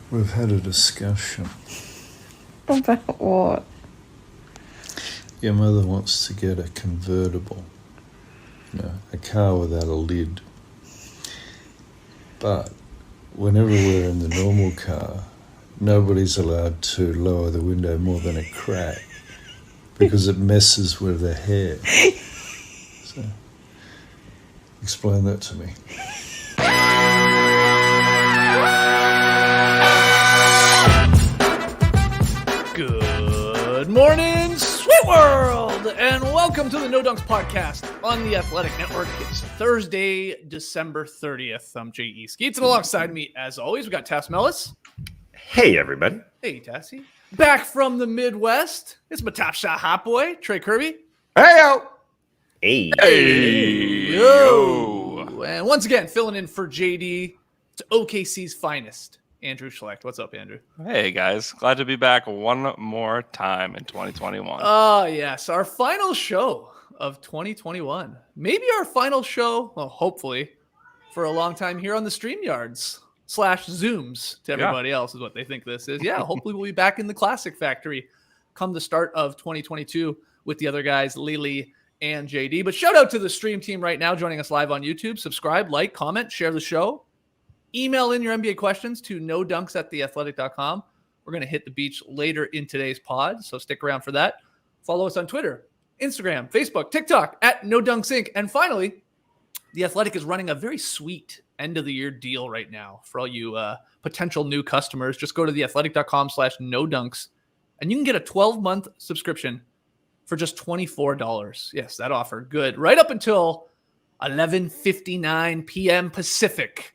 We've had a discussion. About what? Your mother wants to get a convertible, a car without a lid. But whenever we're in the normal car, nobody's allowed to lower the window more than a crack because it messes with the hair. So, explain that to me. Good morning, sweet world, and welcome to the No Dunks podcast on the Athletic Network. It's Thursday, December 30th. I'm J.E. Skeets, and alongside me, as always, we got Tass Mellis. Hey, everybody. Hey, Tassie. Back from the Midwest, it's my top shot hot boy, Trey Kirby. Hey-o. Hey. Yo. And once again, filling in for JD, to OKC's finest, Andrew Schlecht. What's up, Andrew? Hey, guys. Glad to be back one more time in 2021. Oh, yes. Our final show of 2021. Maybe our final show, well, hopefully, for a long time here on the StreamYards / Zooms to everybody else is what they think this is. Yeah, hopefully we'll be back in the Classic Factory come the start of 2022 with the other guys, Lily and JD. But shout out to the stream team right now joining us live on YouTube. Subscribe, like, comment, share the show. Email in your NBA questions to nodunks@theathletic.com. We're going to hit the beach later in today's pod, so stick around for that. Follow us on Twitter, Instagram, Facebook, TikTok at NoDunksInc. And finally, The Athletic is running a very sweet end-of-the-year deal right now for all you potential new customers. Just go to theathletic.com/nodunks, and you can get a 12-month subscription for just $24. Yes, that offer. Good. Right up until 11:59 p.m. Pacific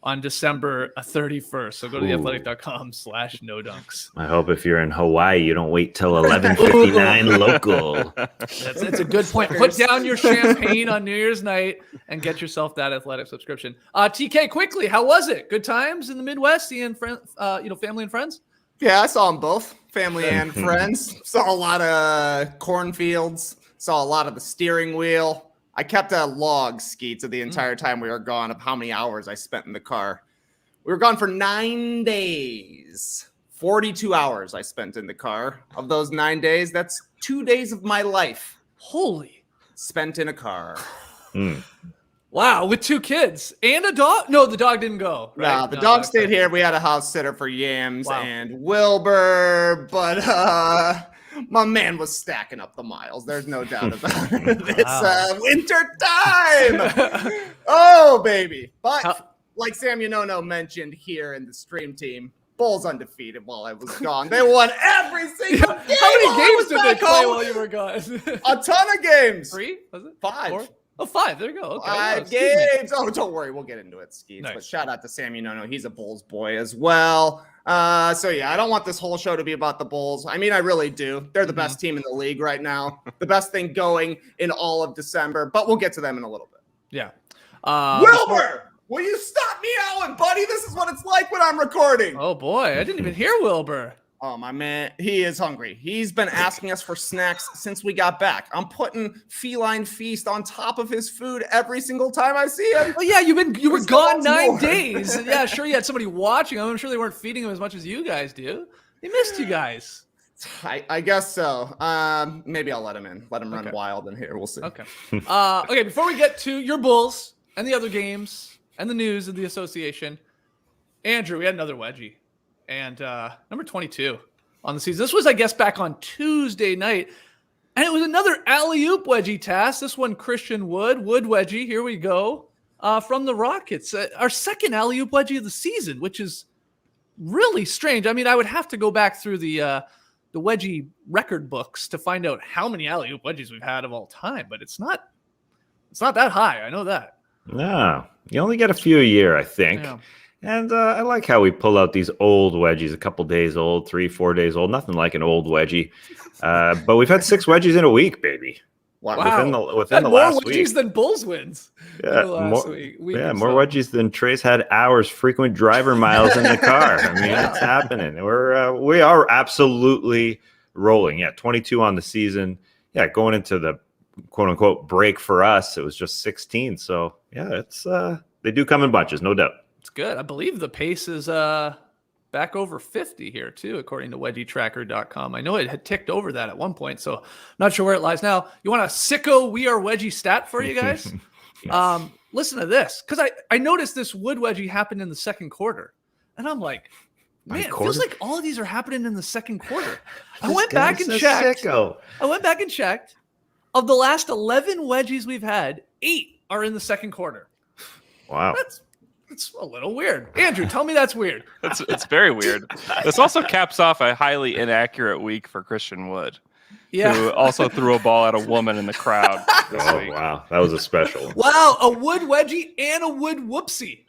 on December 31st. So go to theathletic.com/nodunks. I hope if you're in Hawaii, you don't wait till 11:59 local. That's a good point. Put down your champagne on New Year's night and get yourself that Athletic subscription. TK, quickly, how was it? Good times in the Midwest, seeing family and friends? Yeah, I saw them both, family and friends. Saw a lot of cornfields. Saw a lot of the steering wheel. I kept a log, Skeets, of the entire time we were gone of how many hours I spent in the car. We were gone for 9 days. 42 hours I spent in the car. Of those 9 days, that's 2 days of my life. Holy. Spent in a car. Wow, with 2 kids and a dog? No, the dog didn't go. Right? No, the dog stayed here. We had a house sitter for Yams and Wilbur, but my man was stacking up the miles. There's no doubt about it. It's winter time. Oh, baby. But like Sam Yonono mentioned here in the stream team, Bulls undefeated while I was gone. They won every single game. How many games did they play while you were gone? A ton of games. 3? Was it? 5. 4? Oh, 5. There you go. Okay. 5 games. Oh, don't worry. We'll get into it, Skeets. Nice. But shout out to Sam Yonono. He's a Bulls boy as well. So yeah, I don't want this whole show to be about the Bulls. I mean, I really do. They're the best team in the league right now. The best thing going in all of December, but we'll get to them in a little bit. Yeah. Wilbur, will you stop meowing, buddy? This is what it's like when I'm recording. Oh boy, I didn't even hear Wilbur. Oh, my man, he is hungry. He's been asking us for snacks since we got back. I'm putting feline feast on top of his food every single time I see him. Oh yeah, you were gone 9 days. Yeah, sure you had somebody watching. I'm sure they weren't feeding him as much as you guys do. They missed you guys. I guess so. Maybe I'll let him in. Let him run wild in here. We'll see. Okay. Okay, before we get to your Bulls and the other games and the news of the association, Andrew, we had another wedgie. And number 22 on the season. This was, I guess, back on Tuesday night. And it was another alley-oop wedgie task. This one, Christian Wood wedgie. Here we go. From the Rockets. Our second alley-oop wedgie of the season, which is really strange. I mean, I would have to go back through the wedgie record books to find out how many alley-oop wedgies we've had of all time. But it's not that high. I know that. No, you only get a few a year, I think. Yeah. And I like how we pull out these old wedgies, a couple days old, 3-4 days old. Nothing like an old wedgie. But we've had 6 wedgies in a week, baby. Wow. Within the last week. More wedgies than Bulls wins. Yeah, more wedgies than Trey's had hours, frequent driver miles in the car. I mean, it's happening. We are absolutely rolling. Yeah, 22 on the season. Yeah, going into the quote unquote break for us, it was just 16. So yeah, it's they do come in bunches, no doubt. It's good. I believe the pace is back over 50 here too, according to wedgietracker.com. I know it had ticked over that at one point, so not sure where it lies now. You want a sicko We Are Wedgie stat for you guys? Listen to this, because I noticed this wood wedgie happened in the second quarter, and I'm like, man, it feels like all of these are happening in the second quarter. I went back and checked. Of the last 11 wedgies we've had, 8 are in the second quarter. Wow. It's a little weird. Andrew, tell me that's weird. It's very weird. This also caps off a highly inaccurate week for Christian Wood. Yeah. Who also threw a ball at a woman in the crowd this week. Wow. That was a special. Wow. A wood wedgie and a wood whoopsie.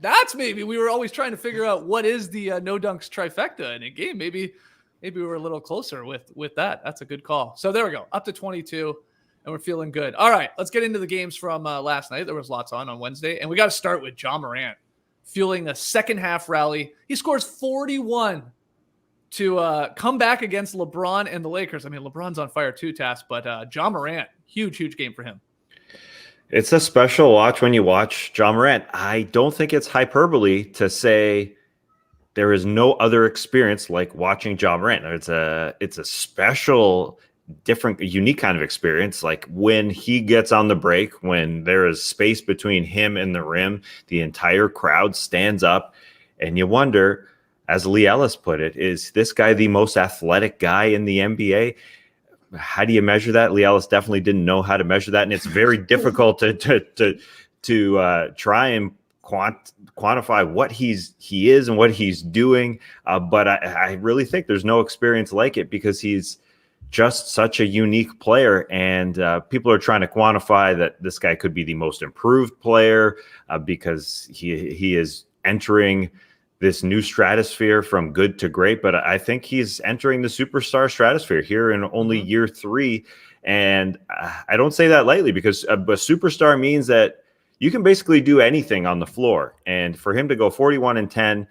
That's maybe we were always trying to figure out what is the no dunks trifecta in a game. Maybe we were a little closer with that. That's a good call. So there we go. Up to 22. And we're feeling good. All right, let's get into the games from last night. There was lots on Wednesday. And we got to start with Ja Morant fueling a second half rally. He scores 41 to come back against LeBron and the Lakers. I mean, LeBron's on fire too, Tass, but Ja Morant, huge game for him. It's a special watch when you watch Ja Morant. I don't think it's hyperbole to say there is no other experience like watching Ja Morant. It's a special, different, unique kind of experience. Like when he gets on the break, when there is space between him and the rim, the entire crowd stands up, and you wonder, as Lee Ellis put it, is this guy the most athletic guy in the NBA? How do you measure that? Lee Ellis definitely didn't know how to measure that, and it's very difficult to try and quantify what he is and what he's doing. But I really think there's no experience like it, because he's just such a unique player, and people are trying to quantify that this guy could be the most improved player because he is entering this new stratosphere from good to great. But I think he's entering the superstar stratosphere here in only year 3. And I don't say that lightly, because a superstar means that you can basically do anything on the floor. And for him to go 41 and 10,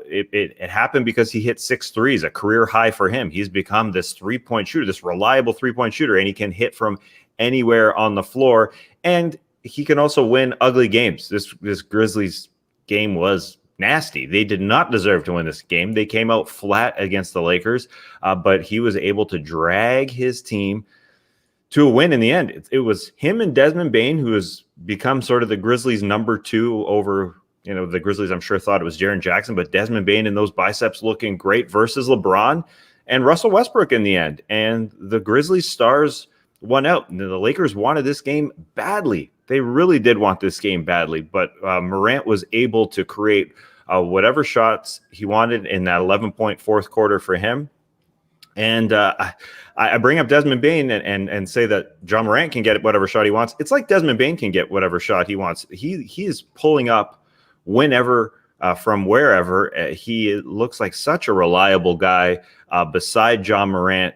it happened because he hit 6 threes, a career high for him. He's become this 3-point shooter, this reliable 3-point shooter, and he can hit from anywhere on the floor. And he can also win ugly games. This Grizzlies game was nasty. They did not deserve to win this game. They came out flat against the Lakers, but he was able to drag his team to a win in the end. It was him and Desmond Bane, who has become sort of the Grizzlies' number 2 over. The Grizzlies, I'm sure, thought it was Jaren Jackson, but Desmond Bane and those biceps looking great versus LeBron and Russell Westbrook in the end. And the Grizzlies stars won out. And the Lakers wanted this game badly. They really did want this game badly, but Morant was able to create whatever shots he wanted in that 11-point fourth quarter for him. And I bring up Desmond Bane and say that Ja Morant can get whatever shot he wants. It's like Desmond Bane can get whatever shot he wants. He is pulling up whenever, from wherever. He looks like such a reliable guy beside Ja Morant.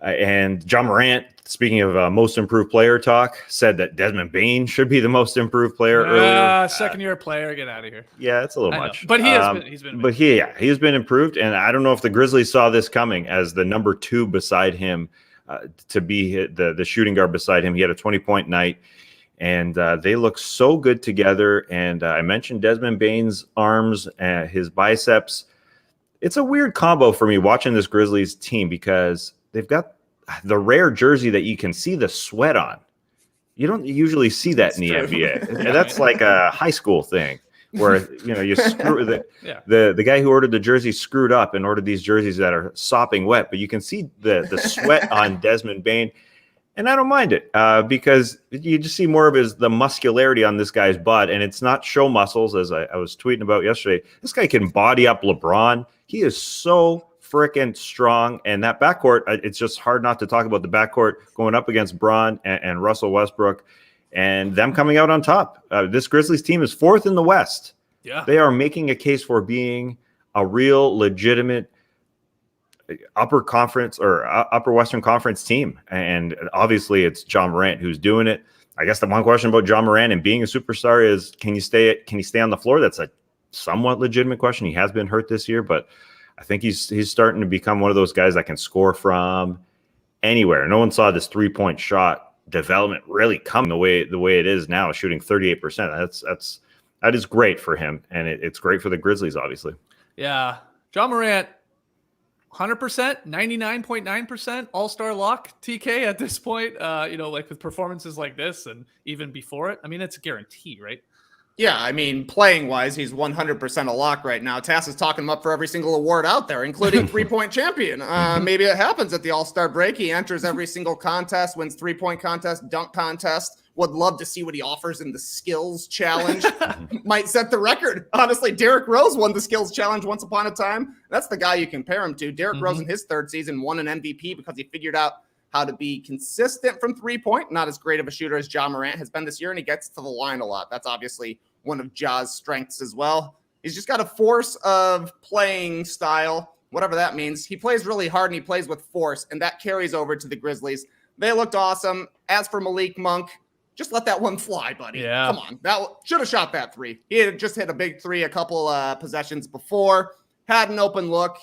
And Ja Morant, speaking of most improved player talk, said that Desmond Bane should be the most improved player earlier. Second-year player, get out of here. Yeah, it's a little much. But he's been. But he's been improved, and I don't know if the Grizzlies saw this coming as the number 2 beside him, to be the shooting guard beside him. He had a 20-point night. And they look so good together. And I mentioned Desmond Bane's arms, his biceps. It's a weird combo for me watching this Grizzlies team, because they've got the rare jersey that you can see the sweat on. You don't usually see that in the NBA. And that's like a high school thing where, you screw the guy who ordered the jersey screwed up and ordered these jerseys that are sopping wet. But you can see the sweat on Desmond Bane. And I don't mind it because you just see more of the muscularity on this guy's butt, and it's not show muscles, as I was tweeting about yesterday. This guy can body up LeBron. He is so freaking strong, and that backcourt, it's just hard not to talk about the backcourt going up against Bron and Russell Westbrook, and them coming out on top. This Grizzlies team is 4th in the West. Yeah, they are making a case for being a real legitimate upper conference or upper Western Conference team. And obviously it's Ja Morant who's doing it. I guess the one question about Ja Morant and being a superstar is, can he stay on the floor? That's a somewhat legitimate question. He has been hurt this year, but I think he's starting to become one of those guys that can score from anywhere. No one saw this 3-point shot development really come the way it is now, shooting 38%. That's that is great for him, and it's great for the Grizzlies, obviously. Yeah. Ja Morant, 100%, 99.9% all-star lock, TK, at this point, like with performances like this and even before it. I mean, it's a guarantee, right? Yeah, I mean, playing-wise, he's 100% a lock right now. Tass is talking him up for every single award out there, including three-point champion. Maybe it happens at the All-Star break. He enters every single contest, wins three-point contest, dunk contest. Would love to see what he offers in the skills challenge. Might set the record. Honestly, Derrick Rose won the skills challenge once upon a time. That's the guy you compare him to. Derrick Rose in his third season won an MVP because he figured out how to be consistent from three-point. Not as great of a shooter as Ja Morant has been this year, and he gets to the line a lot. That's obviously one of Ja's strengths as well. He's just got a force of playing style, whatever that means. He plays really hard, and he plays with force, and that carries over to the Grizzlies. They looked awesome. As for Malik Monk, just let that one fly, buddy. Yeah. Come on. That should have shot that three. He had just hit a big three a couple possessions before. Had an open look.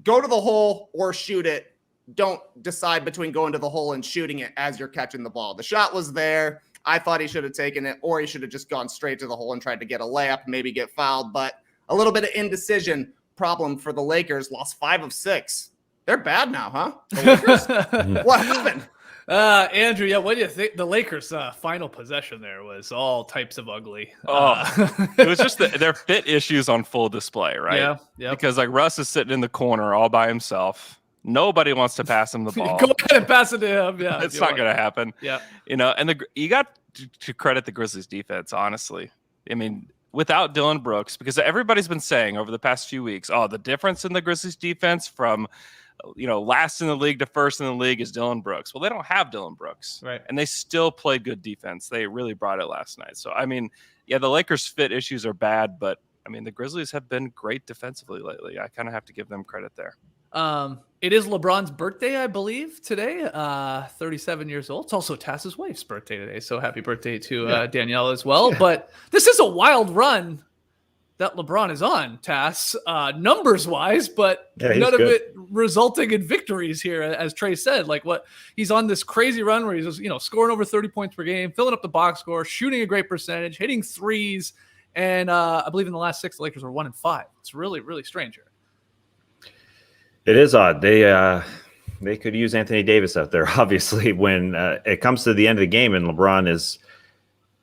Go to the hole or shoot it. Don't decide between going to the hole and shooting it as you're catching the ball. The shot was there. I thought he should have taken it, or he should have just gone straight to the hole and tried to get a layup, maybe get fouled. But a little bit of indecision problem for the Lakers. Lost 5 of 6. They're bad now, huh? The Lakers? What happened? Andrew, yeah, what do you think? The Lakers' final possession there was all types of ugly. It was just their fit issues on full display, right? Yeah. Because like Russ is sitting in the corner all by himself. Nobody wants to pass him the ball. Go ahead and pass it to him. Yeah, it's not going to happen. Yeah, and you got to credit the Grizzlies defense, honestly. I mean, without Dillon Brooks, because everybody's been saying over the past few weeks, the difference in the Grizzlies defense from last in the league to first in the league is Dillon Brooks. Well, they don't have Dillon Brooks, right? And they still play good defense. They really brought it last night. So I mean, yeah, the Lakers' fit issues are bad, but I mean, the Grizzlies have been great defensively lately. I kind of have to give them credit there. It is LeBron's birthday, I believe, today. 37 years old. It's also Tass's wife's birthday today. So happy birthday to Danielle as well. Yeah. But this is a wild run that LeBron is on, Tass, numbers wise, but none of it resulting in victories here, as Trey said. Like he's on this crazy run where he's scoring over 30 points per game, filling up the box score, shooting a great percentage, hitting threes, and I believe in the last 6, the Lakers were 1-5. It's really, really strange here. It is odd. They could use Anthony Davis out there, obviously, when it comes to the end of the game and LeBron is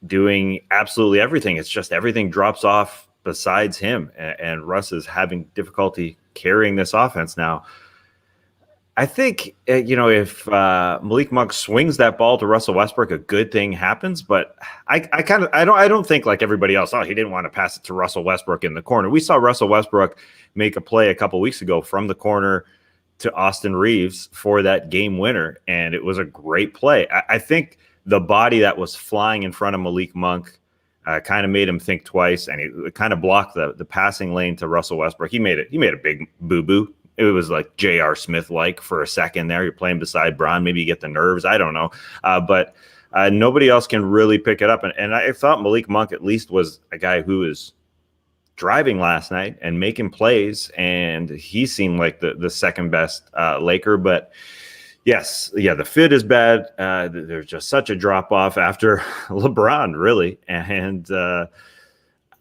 doing absolutely everything. It's just everything drops off besides him, and Russ is having difficulty carrying this offense now. I think, if Malik Monk swings that ball to Russell Westbrook, a good thing happens. But I don't think like everybody else. He didn't want to pass it to Russell Westbrook in the corner. We saw Russell Westbrook make a play a couple weeks ago from the corner to Austin Reeves for that game winner, and it was a great play. I think the body that was flying in front of Malik Monk kind of made him think twice, and he kind of blocked the passing lane to Russell Westbrook. He made a big boo-boo. It was like J.R. Smith-like for a second there. You're playing beside Bron. Maybe you get the nerves. I don't know. But nobody else can really pick it up. And I thought Malik Monk at least was a guy who was driving last night and making plays. And he seemed like the second best Laker. But yes, the fit is bad. There's just such a drop-off after LeBron, really. And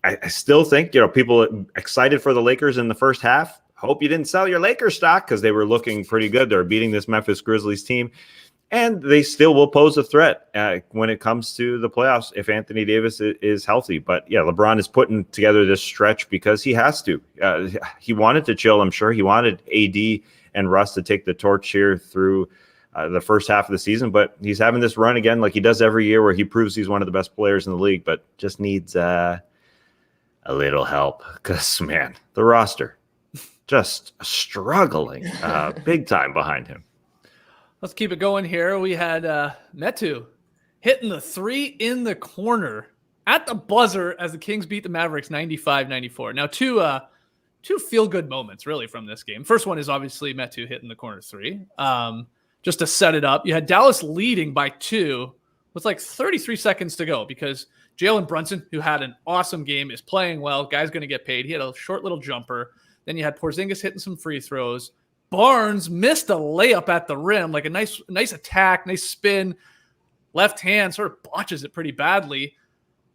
I still think, people excited for the Lakers in the first half. Hope you didn't sell your Lakers stock because they were looking pretty good. They're beating this Memphis Grizzlies team, and they still will pose a threat when it comes to the playoffs if Anthony Davis is healthy. But yeah, LeBron is putting together this stretch because he has to. He wanted to chill, I'm sure. He wanted AD and Russ to take the torch here through the first half of the season, but he's having this run again like he does every year where he proves he's one of the best players in the league, but just needs a little help because, man, the roster just struggling big time behind him. Let's keep it going here. We had Metu hitting the 3 in the corner at the buzzer as the Kings beat the Mavericks 95-94. Now, two feel-good moments, really, from this game. First one is obviously Metu hitting the corner 3. Just to set it up, you had Dallas leading by 2 with like 33 seconds to go because Jalen Brunson, who had an awesome game, is playing well. Guy's going to get paid. He had a short little jumper. Then you had Porzingis hitting some free throws. Barnes missed a layup at the rim, like a nice attack, nice spin. Left hand sort of botches it pretty badly.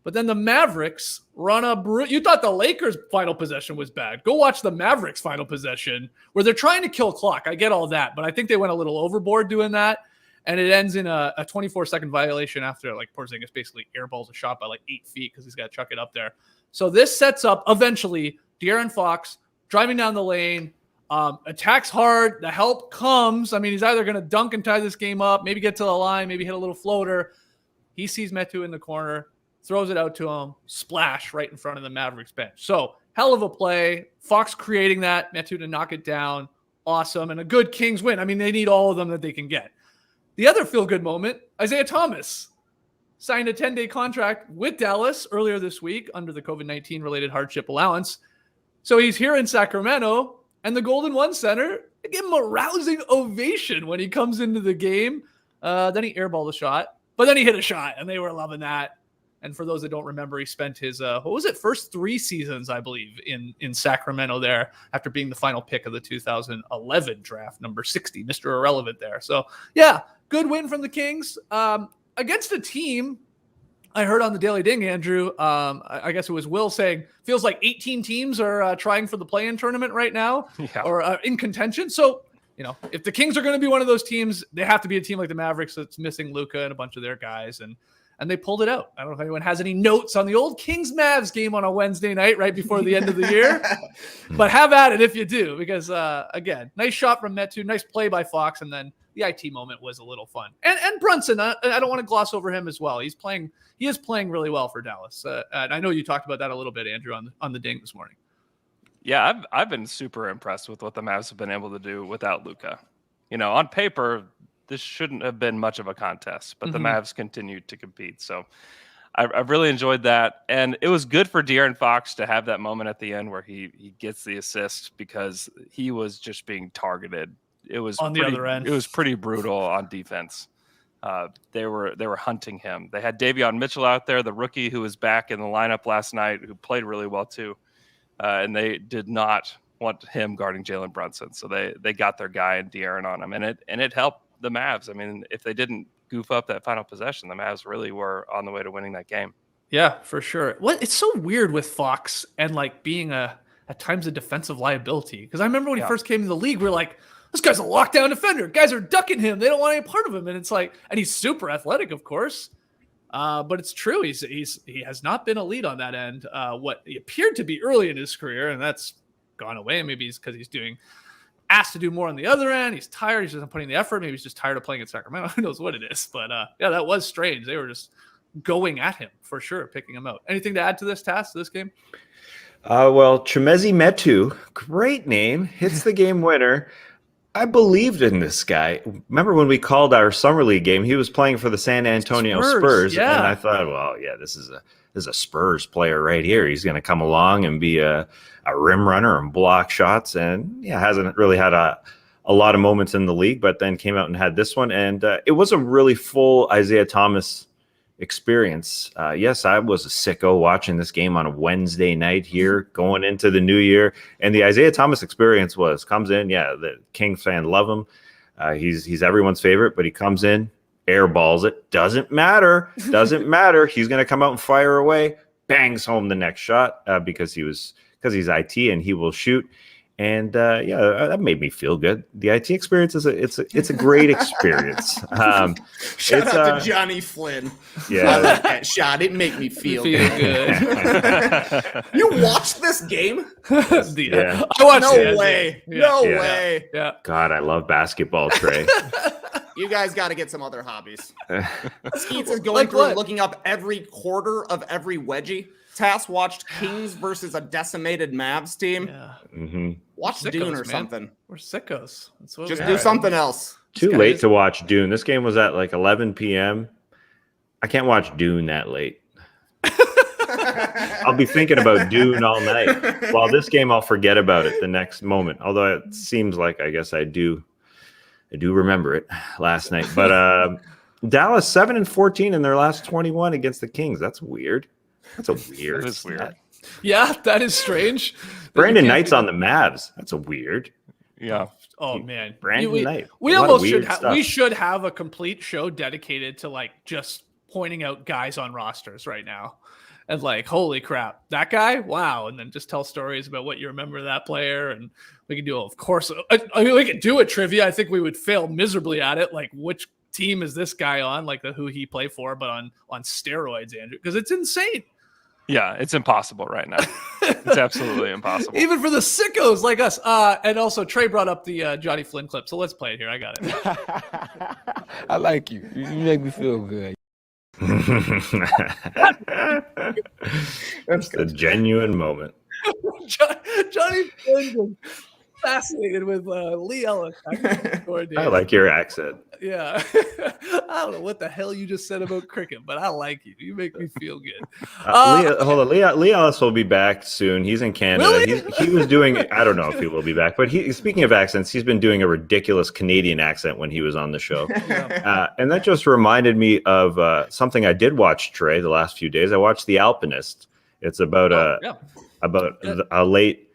But then the Mavericks run you thought the Lakers' final possession was bad. Go watch the Mavericks' final possession where they're trying to kill clock. I get all that, but I think they went a little overboard doing that. And it ends in a 24-second violation after like Porzingis basically airballs a shot by like 8 feet because he's got to chuck it up there. So this sets up eventually De'Aaron Fox driving down the lane, attacks hard. The help comes. I mean, he's either going to dunk and tie this game up, maybe get to the line, maybe hit a little floater. He sees Metu in the corner, throws it out to him, splash right in front of the Mavericks bench. So hell of a play. Fox creating that, Metu to knock it down. Awesome. And a good Kings win. I mean, they need all of them that they can get. The other feel-good moment, Isaiah Thomas signed a 10-day contract with Dallas earlier this week under the COVID-19 related hardship allowance. So he's here in Sacramento, and the Golden One Center give him a rousing ovation when he comes into the game. Then he airballed a shot, but then he hit a shot, and they were loving that. And for those that don't remember, he spent his, first 3 seasons, I believe, in Sacramento there after being the final pick of the 2011 draft, number 60, Mr. Irrelevant there. So, yeah, good win from the Kings against a team. I heard on the Daily Ding, Andrew, I guess it was Will saying, feels like 18 teams are trying for the play-in tournament right now or in contention. So, if the Kings are going to be one of those teams, they have to be a team like the Mavericks that's missing Luka and a bunch of their guys. And they pulled it out. I don't know if anyone has any notes on the old Kings-Mavs game on a Wednesday night right before the end of the year. But have at it if you do, because, again, nice shot from Metu, nice play by Fox, and then the IT moment was a little fun. And Brunson, I don't want to gloss over him as well. He is playing really well for Dallas. And I know you talked about that a little bit, Andrew, on the Ding this morning. Yeah, I've been super impressed with what the Mavs have been able to do without Luka. On paper, this shouldn't have been much of a contest, but the Mavs continued to compete. So I've really enjoyed that. And it was good for De'Aaron Fox to have that moment at the end where he gets the assist because he was just being targeted. It was on the other end. It was pretty brutal on defense. They were hunting him. They had Davion Mitchell out there, the rookie who was back in the lineup last night, who played really well too. And they did not want him guarding Jalen Brunson. So they got their guy and De'Aaron on him. And it helped the Mavs. I mean, if they didn't goof up that final possession, the Mavs really were on the way to winning that game. Yeah, for sure. It's so weird with Fox and like being at times a defensive liability. Because I remember when he first came to the league, we're like, this guy's a lockdown defender. Guys are ducking him. They don't want any part of him. And it's like, and he's super athletic, of course. But it's true. He has not been a lead on that end. What he appeared to be early in his career, and that's gone away. Maybe it's because he's asked to do more on the other end. He's tired. He's just not putting the effort. Maybe he's just tired of playing at Sacramento. Who knows what it is? But that was strange. They were just going at him for sure, picking him out. Anything to add to this game? Well, Chimezie Metu, great name, hits the game winner. I believed in this guy. Remember when we called our summer league game? He was playing for the San Antonio Spurs, and I thought, well, yeah, this is a Spurs player right here. He's going to come along and be a rim runner and block shots, and hasn't really had a lot of moments in the league, but then came out and had this one, and it was a really full Isaiah Thomas experience. Yes, I was a sicko watching this game on a Wednesday night here going into the new year, and the Isaiah Thomas experience comes in. Yeah, the Kings fan love him. He's everyone's favorite, but he comes in, airballs it. Doesn't matter. He's going to come out and fire away. Bangs home the next shot because he's IT and he will shoot. And that made me feel good. The IT experience is a great experience. Shout out to Johnny Flynn. Yeah, I like that shot. It made me feel good. You watched this game? Yeah. I watched No it. way. Yeah. No way. Yeah. God, I love basketball, Trey. You guys got to get some other hobbies. Skeets is going through and looking up every quarter of every wedgie. Tass watched Kings versus a decimated Mavs team. Yeah. Mm-hmm. Watch Sickos, Dune or man. something. We're sickos. Just do something else. Too late to watch Dune. This game was at like 11 p.m. I can't watch Dune that late. I'll be thinking about Dune all night. While this game, I'll forget about it the next moment. Although it seems like I guess I do remember it last night. But Dallas 7-14 in their last 21 against the Kings. That's weird. That's a weird. That is weird. Yeah, that is strange. Brandon Knight's on the Mavs. That's a weird. Yeah. Oh man, Brandon Knight. We almost should. We should have a complete show dedicated to like just pointing out guys on rosters right now. And like, holy crap, that guy, wow! And then just tell stories about what you remember of that player, and we can do, of course, I mean, we could do a trivia. I think we would fail miserably at it. Like, which team is this guy on? Like who he played for, but on steroids, Andrew, because it's insane. Yeah, it's impossible right now. It's absolutely impossible, even for the sickos like us. And also, Trey brought up the Johnny Flynn clip, so let's play it here. I got it. I like you. You make me feel good. That's a genuine moment. Johnny Flynn fascinated with Lee Ellis. I like your accent. Yeah. I don't know what the hell you just said about cricket, but I like you. You make me feel good. Hold on. Lee Ellis will be back soon. He's in Canada. Really? He was doing, I don't know if he will be back, but speaking of accents, he's been doing a ridiculous Canadian accent when he was on the show. And that just reminded me of something I did watch, Trey, the last few days. I watched The Alpinist. It's about a late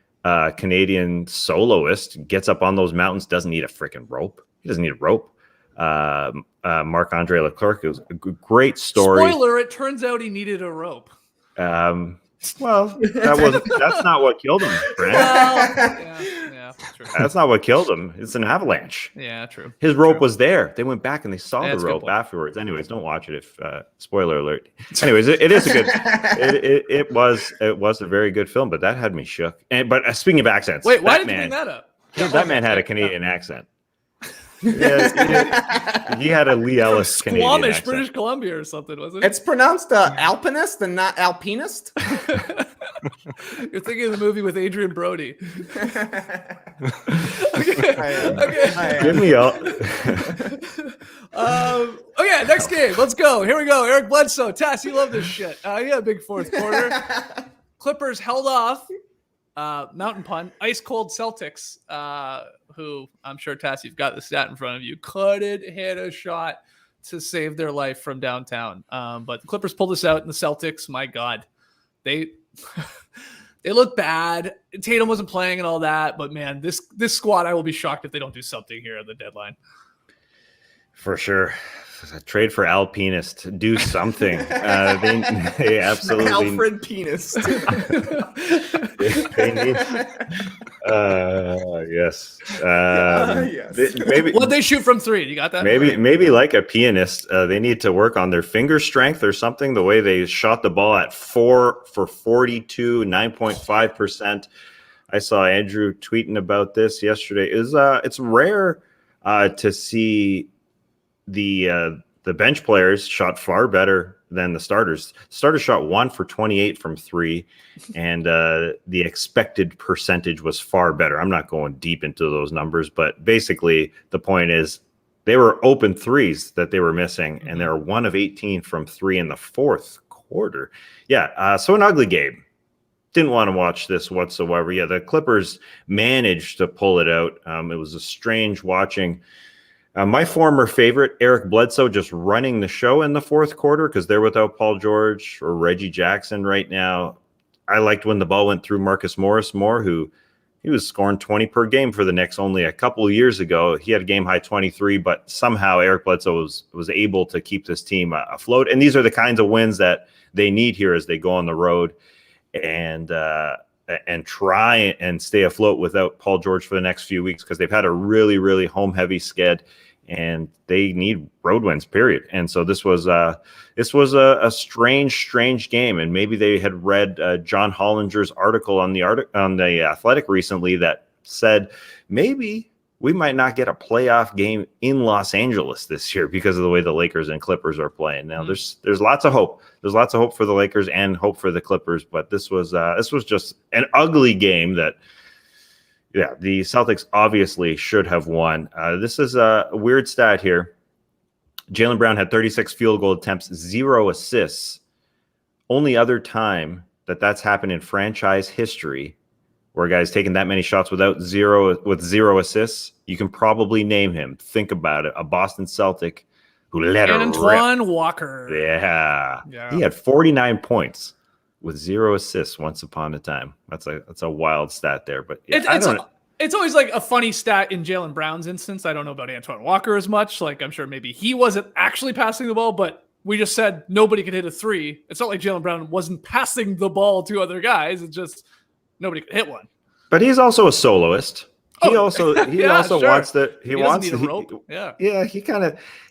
Canadian soloist gets up on those mountains, doesn't need a freaking rope. He doesn't need a rope. Marc-Andre Leclerc. It was a great story. Spoiler, it turns out he needed a rope. Well, that's not what killed him, Brent. Yeah, true. That's not what killed him. It's an avalanche. Yeah, true. His rope was there. They went back and they saw That's the a good rope point. afterwards. Anyways, don't watch it if spoiler alert. Anyways, it is a good it was a very good film, but that had me shook. But speaking of accents, Wait, why did you bring that up? That man had a Canadian accent. Yeah, he had a Lee Ellis Canadian Squamish, accent. British Columbia or something, wasn't it? It's pronounced alpinist and not alpinist. You're thinking of the movie with Adrian Brody. Give me all. Okay, next game. Let's go. Here we go. Eric Bledsoe. Tass, you love this shit. He had a big fourth quarter. Clippers held off. Mountain pun. Ice cold Celtics, who I'm sure, Tass, you've got the stat in front of you, couldn't hit a shot to save their life from downtown. But the Clippers pulled this out, and the Celtics, my God, they look bad. Tatum wasn't playing and all that, but man, this squad, I will be shocked if they don't do something here at the deadline. For sure. A trade for Alpinist. Do something. They absolutely. Alfred Penis. They need. Yes. Yes. Maybe. What'd they shoot from three? You got that? Maybe like a pianist, they need to work on their finger strength or something. The way they shot the ball at 4 for 42, 9.5%. I saw Andrew tweeting about this yesterday. It's rare to see the bench players shot far better than the starters. Starters shot 1 for 28 from 3, and the expected percentage was far better. I'm not going deep into those numbers, but basically the point is they were open threes that they were missing, and they were 1 of 18 from 3 in the fourth quarter. Yeah, so an ugly game. Didn't want to watch this whatsoever. Yeah, the Clippers managed to pull it out. It was a strange watching. My former favorite, Eric Bledsoe, just running the show in the fourth quarter because they're without Paul George or Reggie Jackson right now. I liked when the ball went through Marcus Morris more, who he was scoring 20 per game for the Knicks only a couple of years ago. He had a game-high 23, but somehow Eric Bledsoe was able to keep this team afloat. And these are the kinds of wins that they need here as they go on the road and try and stay afloat without Paul George for the next few weeks because they've had a really, really home-heavy sked. And they need road wins, period. And so this was a strange game. And maybe they had read John Hollinger's article on the Athletic recently that said maybe we might not get a playoff game in Los Angeles this year because of the way the Lakers and Clippers are playing. Now there's lots of hope. There's lots of hope for the Lakers and hope for the Clippers. But this was just an ugly game that. Yeah, the Celtics obviously should have won. This is a weird stat here. Jaylen Brown had 36 field goal attempts, 0 assists. Only other time that's happened in franchise history where a guy's taken that many shots with 0 assists. You can probably name him. Think about it. A Boston Celtic who let her rip. Antoine Walker. Yeah. He had 49 points. With 0 assists once upon a time. That's a wild stat there. But yeah, it's always like a funny stat in Jaylen Brown's instance. I don't know about Antoine Walker as much. Like I'm sure maybe he wasn't actually passing the ball, but we just said nobody could hit a three. It's not like Jaylen Brown wasn't passing the ball to other guys. It's just nobody could hit one. But he's also a soloist. He also wants to. He wants to. Rope.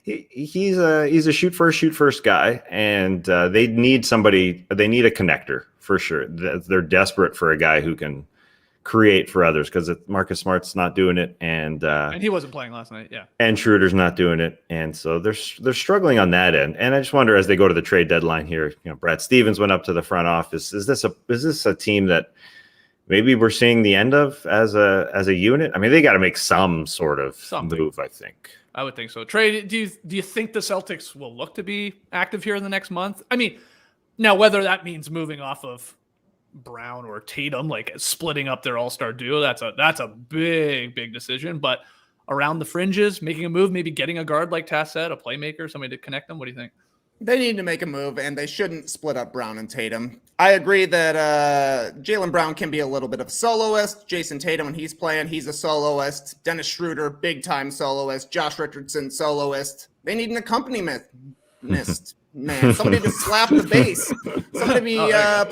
He's a shoot first guy, and they need somebody. They need a connector for sure. They're desperate for a guy who can create for others because Marcus Smart's not doing it, and he wasn't playing last night. Yeah, and Schroeder's not doing it, and so they're struggling on that end. And I just wonder as they go to the trade deadline here. Brad Stevens went up to the front office. Is this a team that maybe we're seeing the end of as a unit? I mean, they got to make some sort of move, I think. I would think so. Trey, do you think the Celtics will look to be active here in the next month? I mean, now whether that means moving off of Brown or Tatum, like splitting up their all-star duo, that's a big decision. But around the fringes, making a move, maybe getting a guard like Tass said, a playmaker, somebody to connect them. What do you think? They need to make a move, and they shouldn't split up Brown and Tatum. I agree that Jaylen Brown can be a little bit of a soloist. Jason Tatum, when he's playing, he's a soloist. Dennis Schroeder, big-time soloist. Josh Richardson, soloist. They need an accompaniment. Man, somebody to slap the bass. Somebody be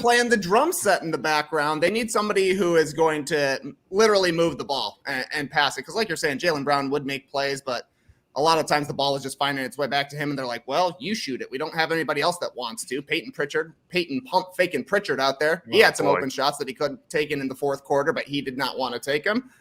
playing the drum set in the background. They need somebody who is going to literally move the ball and pass it. Because like you're saying, Jaylen Brown would make plays, but a lot of times the ball is just finding its way back to him, and they're like, well, you shoot it. We don't have anybody else that wants to. Peyton pump faking Pritchard out there. He had some open shots that he couldn't take in the fourth quarter, but he did not want to take them.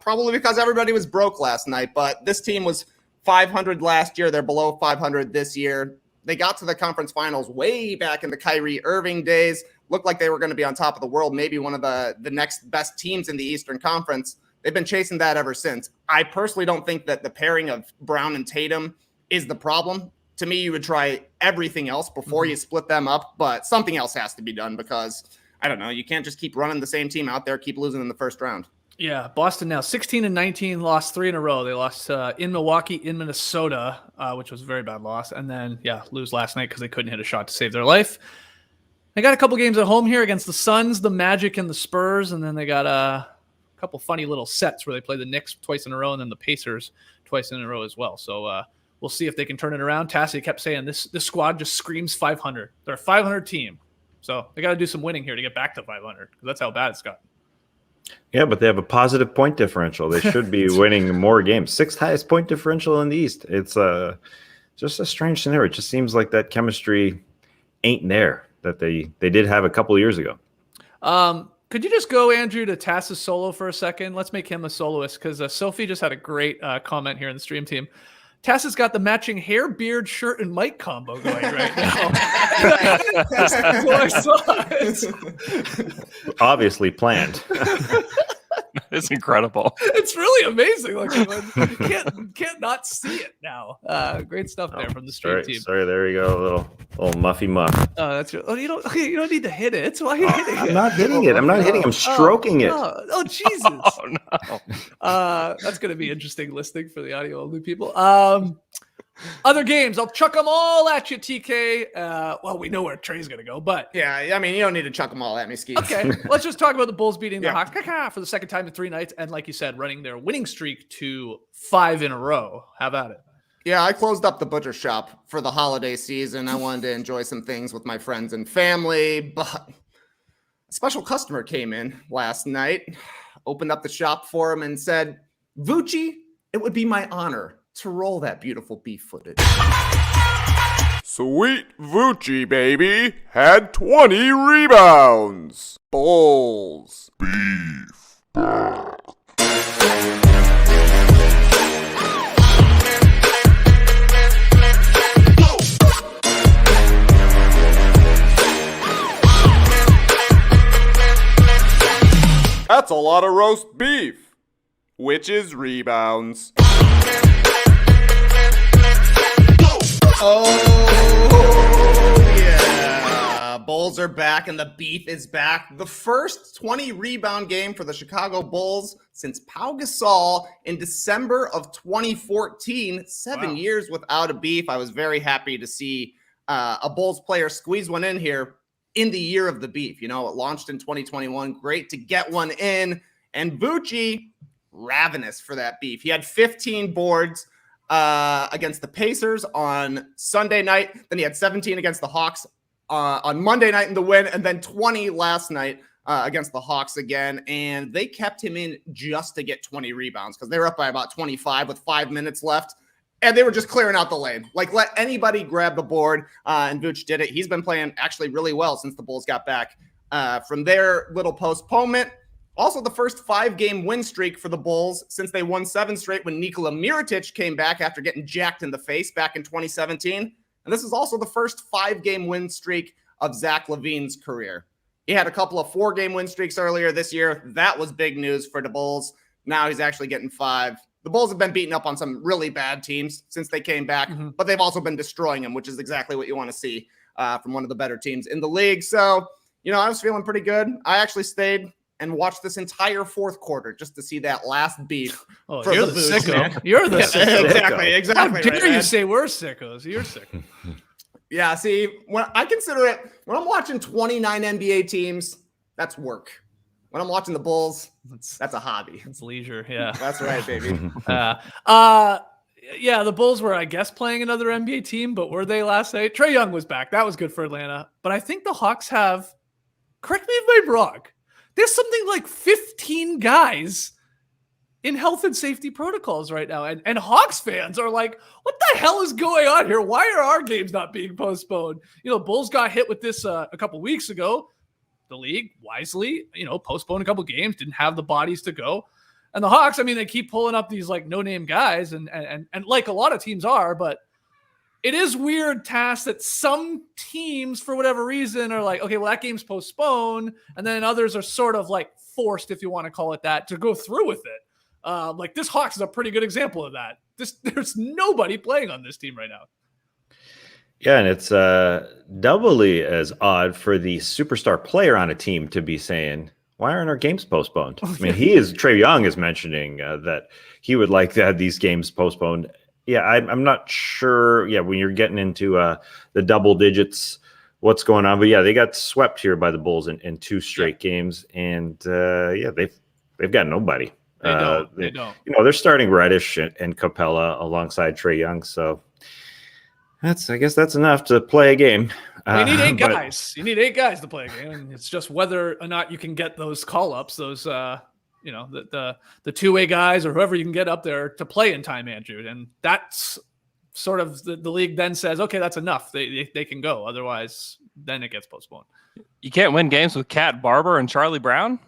Probably because everybody was broke last night. But this team was 500 last year. They're below 500 this year. They got to the conference finals way back in the Kyrie Irving days. Looked like they were going to be on top of the world, maybe one of the next best teams in the Eastern Conference. They've been chasing that ever since. I personally don't think that the pairing of Brown and Tatum is the problem. To me, you would try everything else before you split them up, but something else has to be done because, I don't know, you can't just keep running the same team out there, keep losing in the first round. Yeah, Boston now 16-19, lost 3 in a row. They lost in Milwaukee, in Minnesota, which was a very bad loss, and then, lose last night because they couldn't hit a shot to save their life. They got a couple games at home here against the Suns, the Magic, and the Spurs, and then they got a couple funny little sets where they play the Knicks twice in a row and then the Pacers twice in a row as well. So we'll see if they can turn it around. Tassie kept saying this squad just screams 500. They're a 500 team. So they got to do some winning here to get back to 500 because that's how bad it's gotten. Yeah, but they have a positive point differential. They should be winning more games. 6th highest point differential in the East. It's just a strange scenario. It just seems like that chemistry ain't there that they did have a couple of years ago. Could you just go, Andrew, to Tass's solo for a second? Let's make him a soloist because Sophie just had a great comment here in the stream team. Tass has got the matching hair, beard, shirt, and mic combo going right now. That's what I saw. Obviously planned. It's incredible. It's really amazing. Like you can't not see it now. Great stuff there from the stream team. Sorry, there you go. A little muffy muff. Oh, that's good. Oh, you don't need to hit it. Why are you hitting it? I'm not hitting it. I'm not hitting. I'm stroking it. Oh, Jesus. Oh no. That's going to be interesting listening for the audio only people. Other games, I'll chuck them all at you, TK. Well, we know where Trey's going to go, but yeah, I mean, you don't need to chuck them all at me, Ski. Okay, let's just talk about the Bulls beating the Hawks for the second time in 3 nights, and like you said, running their winning streak to 5 in a row. How about it? Yeah, I closed up the butcher shop for the holiday season. I wanted to enjoy some things with my friends and family, but a special customer came in last night, opened up the shop for him, and said, "Vucci, it would be my honor to roll that beautiful beef footage." Sweet Vucci, baby, had 20 rebounds. Bulls. Beef. That's a lot of roast beef, which is rebounds. Oh, yeah. Bulls are back and the beef is back. The first 20 rebound game for the Chicago Bulls since Pau Gasol in December of 2014. 7 years without a beef. I was very happy to see a Bulls player squeeze one in here in the year of the beef. You know, it launched in 2021. Great to get one in. And Vucci, ravenous for that beef. He had 15 boards. against the Pacers on Sunday night. Then he had 17 against the Hawks on Monday night in the win, and then 20 last night against the Hawks again. And they kept him in just to get 20 rebounds because they were up by about 25 with 5 minutes left. And they were just clearing out the lane. Like, let anybody grab the board, and Vooch did it. He's been playing actually really well since the Bulls got back from their little postponement. Also, the first 5-game win streak for the Bulls since they won 7 straight when Nikola Mirotic came back after getting jacked in the face back in 2017. And this is also the first 5-game win streak of Zach LaVine's career. He had a couple of 4-game win streaks earlier this year. That was big news for the Bulls. Now he's actually getting 5. The Bulls have been beating up on some really bad teams since they came back, but they've also been destroying them, which is exactly what you want to see from one of the better teams in the league. So, I was feeling pretty good. I actually stayed and watched this entire fourth quarter just to see that last beat. Oh, you're the sicko. You're the sicko. Exactly. How dare you say we're sickos? You're sick. Yeah, see, when I consider it, when I'm watching 29 NBA teams, that's work. When I'm watching the Bulls, that's a hobby. It's leisure, yeah. That's right, baby. Yeah, the Bulls were, I guess, playing another NBA team, but were they last night? Trey Young was back. That was good for Atlanta. But I think the Hawks have, correct me if I'm wrong, there's something like 15 guys in health and safety protocols right now. And Hawks fans are like, what the hell is going on here? Why are our games not being postponed? Bulls got hit with this a couple weeks ago. The league wisely, postponed a couple games, didn't have the bodies to go. And the Hawks, they keep pulling up these like no-name guys and like a lot of teams are, but it is weird task that some teams, for whatever reason, are like, okay, well, that game's postponed. And then others are sort of like forced, if you want to call it that, to go through with it. Like this Hawks is a pretty good example of that. There's nobody playing on this team right now. Yeah, and it's doubly as odd for the superstar player on a team to be saying, why aren't our games postponed? Trey Young is mentioning that he would like to have these games postponed. Yeah, I'm not sure. Yeah, when you're getting into the double digits, what's going on? But yeah, they got swept here by the Bulls in 2 straight games, and they've got nobody. They don't. They're starting Reddish and Capella alongside Trey Young, so I guess that's enough to play a game. You need 8 guys. You need 8 guys to play a game, and it's just whether or not you can get those call ups, those the two-way guys or whoever you can get up there to play in time, Andrew. And that's sort of the league then says, okay, that's enough. They can go. Otherwise, then it gets postponed. You can't win games with Cat Barber and Charlie Brown.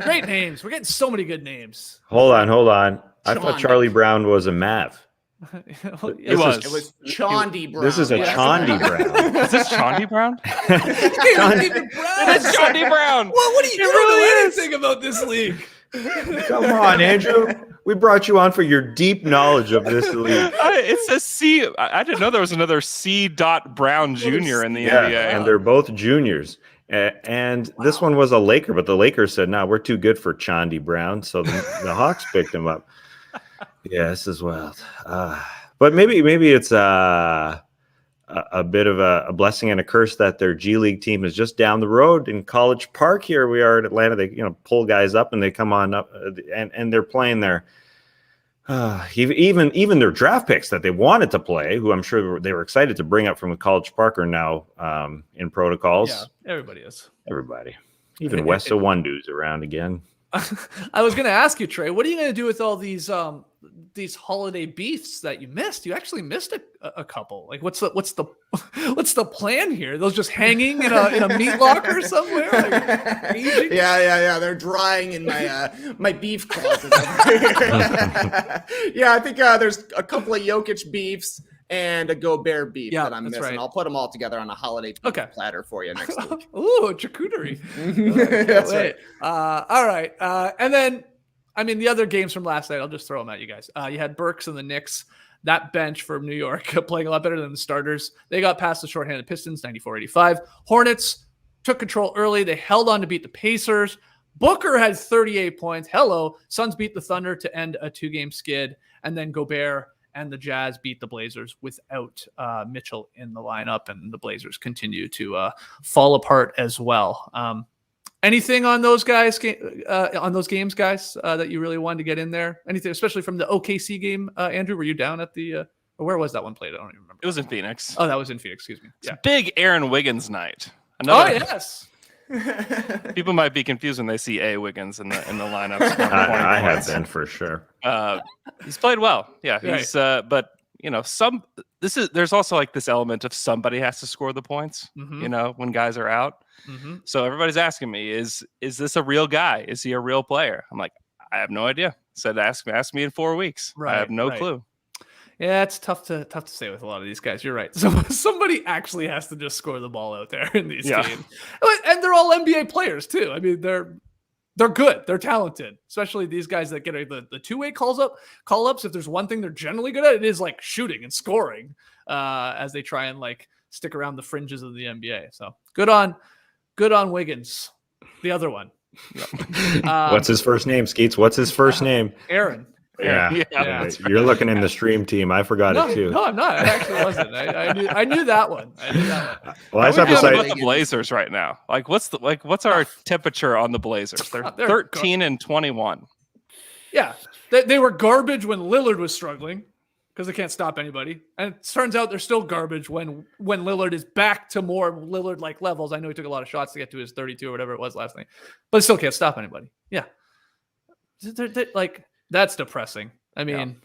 Great names. We're getting so many good names. Hold on. I thought Charlie Brown was a Mav. It was Chaundi Brown. This is a Chaundi Brown. Is this Chaundi Brown? It's Chaundi Brown. Well, what do you know anything about this league? Come on, Andrew. We brought you on for your deep knowledge of this league. It's a C. I didn't know there was another C. Brown Jr. in the NBA. And they're both juniors. And this one was a Laker, but the Lakers said, "No, we're too good for Chaundi Brown." So the Hawks picked him up. Yeah, this is wild. But maybe it's a bit of a blessing and a curse that their G League team is just down the road in College Park. Here we are in Atlanta. They pull guys up and they come on up and they're playing their even their draft picks that they wanted to play, who I'm sure they were excited to bring up from the College Park, are now in protocols. Yeah, everybody is. Everybody, even West of Wondo's around again. I was going to ask you, Trey, what are you going to do with all these holiday beefs that you missed? You actually missed a couple. Like, what's the plan here? Those just hanging in a meat locker somewhere? Like, yeah. They're drying in my beef closet. Yeah, I think there's a couple of Jokic beefs and a Gobert beef that I'm missing. Right. I'll put them all together on a holiday platter for you next week. Ooh, charcuterie. That's right. All right. And then, the other games from last night, I'll just throw them at you guys. You had Burks and the Knicks. That bench from New York playing a lot better than the starters. They got past the shorthanded Pistons, 94-85. Hornets took control early. They held on to beat the Pacers. Booker had 38 points. Suns beat the Thunder to end a 2-game skid. And then Gobert and the Jazz beat the Blazers without Mitchell in the lineup, and the Blazers continue to fall apart as well. Anything on those guys, on those games, guys, that you really wanted to get in there? Anything, especially from the OKC game, Andrew? Were you down at the? Or where was that one played? I don't even remember. It was in Phoenix. Oh, that was in Phoenix. Excuse me. It's big Aaron Wiggins night. Another, yes. People might be confused when they see A Wiggins in the lineup. I have been for sure. He's played well. Yeah, he's but there's also like this element of somebody has to score the points, when guys are out. So everybody's asking me, is this a real guy? Is he a real player? I'm like, I have no idea. Said ask me in 4 weeks. Right, I have no clue. Yeah, it's tough to say with a lot of these guys. You're right. So somebody actually has to just score the ball out there in these games, and they're all NBA players too. I mean, they're good. They're talented, especially these guys that get the two-way call ups. If there's one thing they're generally good at, it is like shooting and scoring, as they try and like stick around the fringes of the NBA. So good on Wiggins, the other one. What's his first name, Skeets? What's his first name? Aaron. Yeah. You're looking in the stream team. I forgot it too. No, I'm not. I actually wasn't. I knew that one. Well, I just have to say about the Blazers right now. Like, what's our temperature on the Blazers? They're 13-21. Yeah, they were garbage when Lillard was struggling because they can't stop anybody, and it turns out they're still garbage when Lillard is back to more Lillard-like levels. I know he took a lot of shots to get to his 32 or whatever it was last night, but still can't stop anybody. Yeah, they're like. That's depressing. I mean,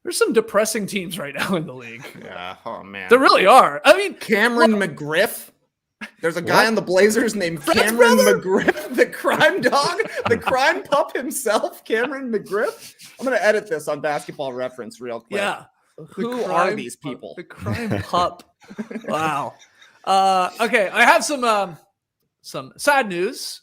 there's some depressing teams right now in the league. Yeah. Oh, man. There really are. I mean, Cameron McGriff. There's a guy on the Blazers named Cameron McGriff, the crime dog, the crime pup himself, Cameron McGriff. I'm going to edit this on Basketball Reference real quick. Yeah. Who are these people? The crime pup. Wow. Okay. I have some sad news.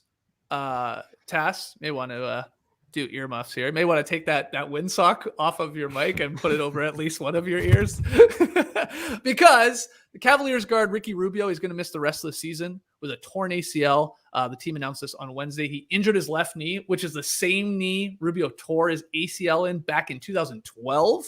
Tass may want to do earmuffs here. You may want to take that windsock off of your mic and put it over at least one of your ears because the Cavaliers guard Ricky Rubio is going to miss the rest of the season with a torn ACL. The team announced this on Wednesday. He injured his left knee, which is the same knee Rubio tore his ACL in back in 2012,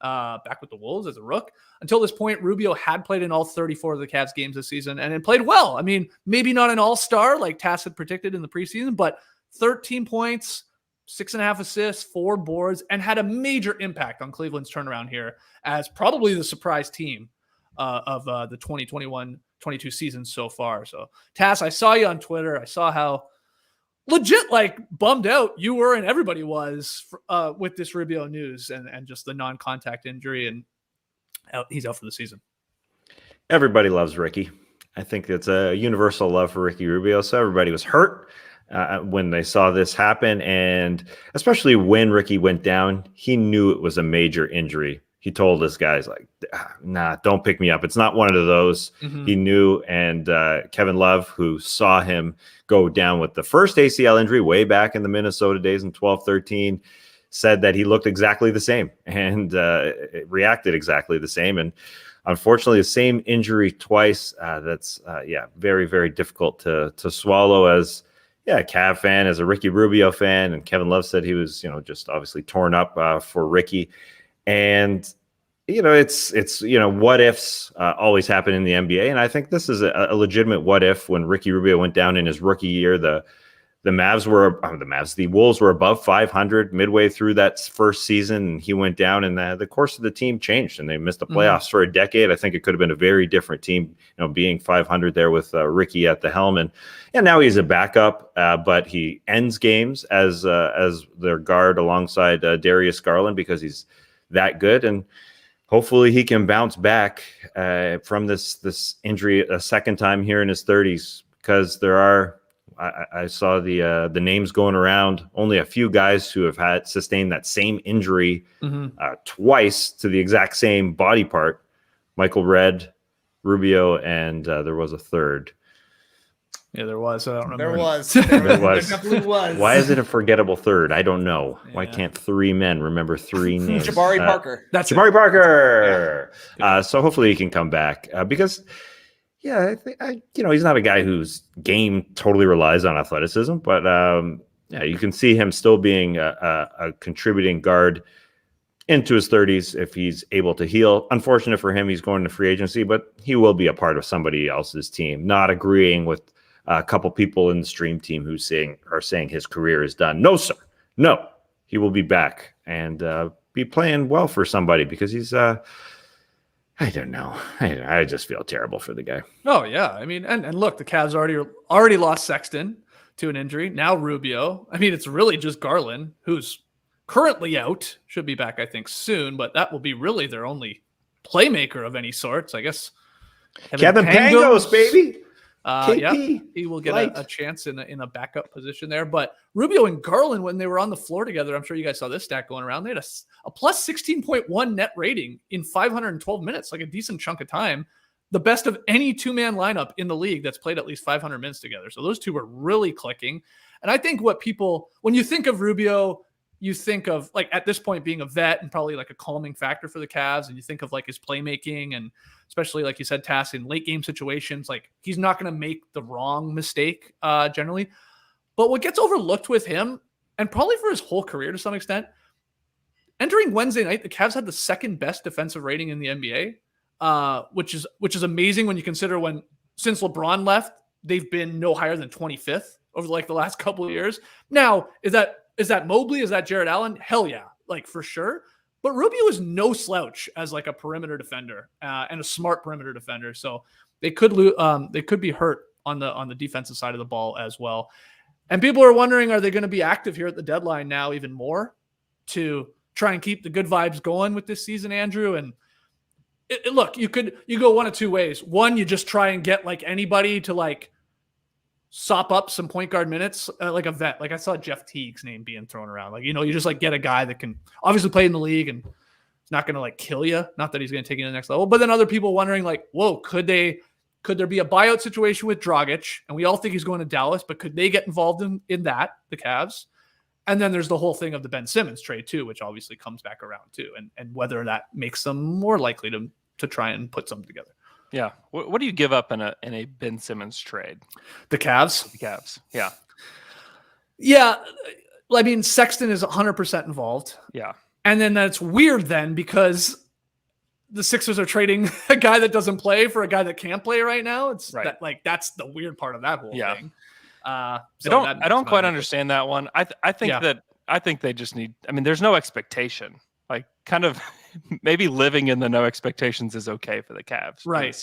back with the Wolves as a rook. Until this point, Rubio had played in all 34 of the Cavs games this season and played well. I mean, maybe not an all-star like Tass had predicted in the preseason, but 13 points, 6.5 assists, 4 boards, and had a major impact on Cleveland's turnaround here as probably the surprise team of the 2021-22 season so far. So, Tass, I saw you on Twitter. I saw how legit bummed out you were and everybody was with this Rubio news and just the non-contact injury, and he's out for the season. Everybody loves Ricky. I think it's a universal love for Ricky Rubio. So everybody was hurt when they saw this happen. And especially when Ricky went down, he knew it was a major injury. He told his guys, nah, don't pick me up. It's not one of those. He knew. And Kevin Love, who saw him go down with the first ACL injury way back in the Minnesota days in 12-13, said that he looked exactly the same and reacted exactly the same. And unfortunately, the same injury twice. That's very, very difficult to swallow as a Cav fan, as a Ricky Rubio fan. And Kevin Love said he was, just obviously torn up for Ricky. And, it's what ifs always happen in the NBA. And I think this is a legitimate what if. When Ricky Rubio went down in his rookie year, the Wolves were above 500 midway through that first season, and he went down, and the course of the team changed, and they missed the playoffs for a decade. I think it could have been a very different team, being 500 there with Ricky at the helm, and now he's a backup, but he ends games as their guard alongside Darius Garland because he's that good, and hopefully he can bounce back from this injury a second time here in his 30s, because there are. I saw the names going around. Only a few guys who have sustained that same injury twice to the exact same body part. Michael Redd, Rubio, and there was a third. Yeah, there was. I don't remember. There was. There definitely was. Why is it a forgettable third? I don't know. Yeah. Why can't 3 men remember 3 names? Jabari Parker. That's Jabari Parker. Yeah. So hopefully he can come back because. Yeah, he's not a guy whose game totally relies on athleticism, but you can see him still being a contributing guard into his 30s if he's able to heal. Unfortunate for him, he's going to free agency, but he will be a part of somebody else's team. Not agreeing with a couple people in the stream team who are saying his career is done. No, sir. No, he will be back and be playing well for somebody because he's I don't know. I just feel terrible for the guy. Oh yeah, I mean, and look, the Cavs already lost Sexton to an injury. Now Rubio. I mean, it's really just Garland, who's currently out. Should be back, I think, soon. But that will be really their only playmaker of any sorts, I guess. Kevin Pangos, baby. Yeah, he will get a chance in a backup position there. But Rubio and Garland, when they were on the floor together, I'm sure you guys saw this stat going around. They had a plus 16.1 net rating in 512 minutes, like a decent chunk of time. The best of any two-man lineup in the league that's played at least 500 minutes together. So those two were really clicking. And I think when you think of Rubio, you think of like at this point being a vet and probably like a calming factor for the Cavs. And you think of like his playmaking and especially like you said, Tass, in late game situations, like he's not going to make the wrong mistake generally. But what gets overlooked with him and probably for his whole career to some extent, entering Wednesday night, the Cavs had the second best defensive rating in the NBA, which is amazing when you consider since LeBron left, they've been no higher than 25th over like the last couple of years. Now, is that Mobley? Is that Jared Allen? Hell yeah, like for sure. But Rubio is no slouch as like a perimeter defender and a smart perimeter defender. So they could be hurt on the defensive side of the ball as well. And people are wondering, are they going to be active here at the deadline now even more to try and keep the good vibes going with this season, Andrew? And look, you go one of two ways. One, you just try and get like anybody to like sop up some point guard minutes, like a vet. Like I saw Jeff Teague's name being thrown around. Like, you just like get a guy that can obviously play in the league and it's not going to like kill you. Not that he's going to take you to the next level, but then other people wondering like, whoa, could there be a buyout situation with Dragic? And we all think he's going to Dallas, but could they get involved in that, the Cavs? And then there's the whole thing of the Ben Simmons trade too, which obviously comes back around too. And whether that makes them more likely to try and put something together. Yeah. What do you give up in a Ben Simmons trade? The Cavs? The Cavs. Yeah. Yeah. I mean, Sexton is 100% involved. Yeah. And then that's weird then because the Sixers are trading a guy that doesn't play for a guy that can't play right now. It's right. That's the weird part of that whole thing. I don't quite understand that one. I think they just need, I mean, there's no expectation. Like kind of maybe living in the no expectations is okay for the Cavs. Right.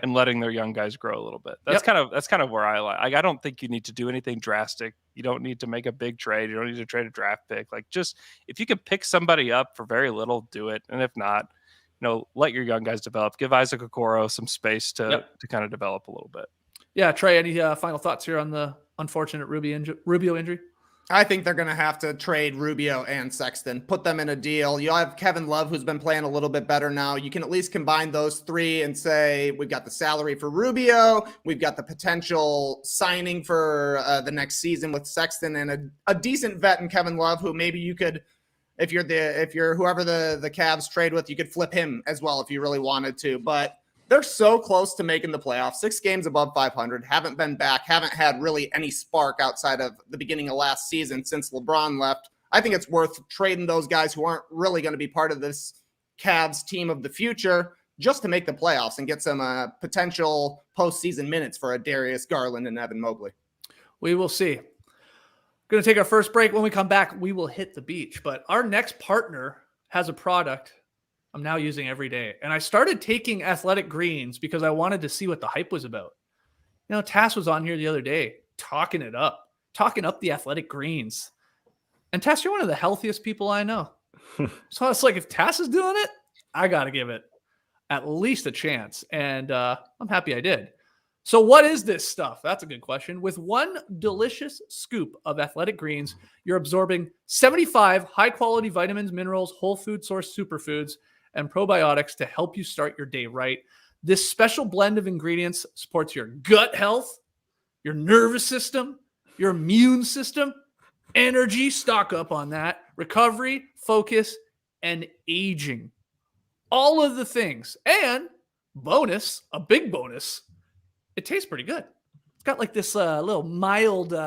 And letting their young guys grow a little bit. That's kind of where I like. I don't think you need to do anything drastic. You don't need to make a big trade. You don't need to trade a draft pick. Like just if you can pick somebody up for very little, do it. And if not, let your young guys develop. Give Isaac Okoro some space to kind of develop a little bit. Yeah, Trey, any final thoughts here on the unfortunate Rubio injury? I think they're going to have to trade Rubio and Sexton, put them in a deal. You'll have Kevin Love, who's been playing a little bit better now. You can at least combine those three and say, we've got the salary for Rubio. We've got the potential signing for the next season with Sexton and a decent vet in Kevin Love, who maybe you could, if you're whoever the Cavs trade with, you could flip him as well if you really wanted to. But they're so close to making the playoffs, 6 games above 500, haven't been back, haven't had really any spark outside of the beginning of last season since LeBron left. I think it's worth trading those guys who aren't really going to be part of this Cavs team of the future just to make the playoffs and get some potential postseason minutes for a Darius Garland and Evan Mobley. We will see. Going to take our first break. When we come back, we will hit the beach. But our next partner has a product I'm now using every day. And I started taking Athletic Greens because I wanted to see what the hype was about. Tass was on here the other day talking up the Athletic Greens. And Tass, you're one of the healthiest people I know. So I was like, if Tass is doing it, I got to give it at least a chance. And I'm happy I did. So what is this stuff? That's a good question. With one delicious scoop of Athletic Greens, you're absorbing 75 high-quality vitamins, minerals, whole food source superfoods, and probiotics to help you start your day right. This special blend of ingredients supports your gut health, your nervous system, your immune system, energy, stock up on that, recovery, focus, and aging. All of the things. And bonus, a big bonus, it tastes pretty good. It's got like this little mild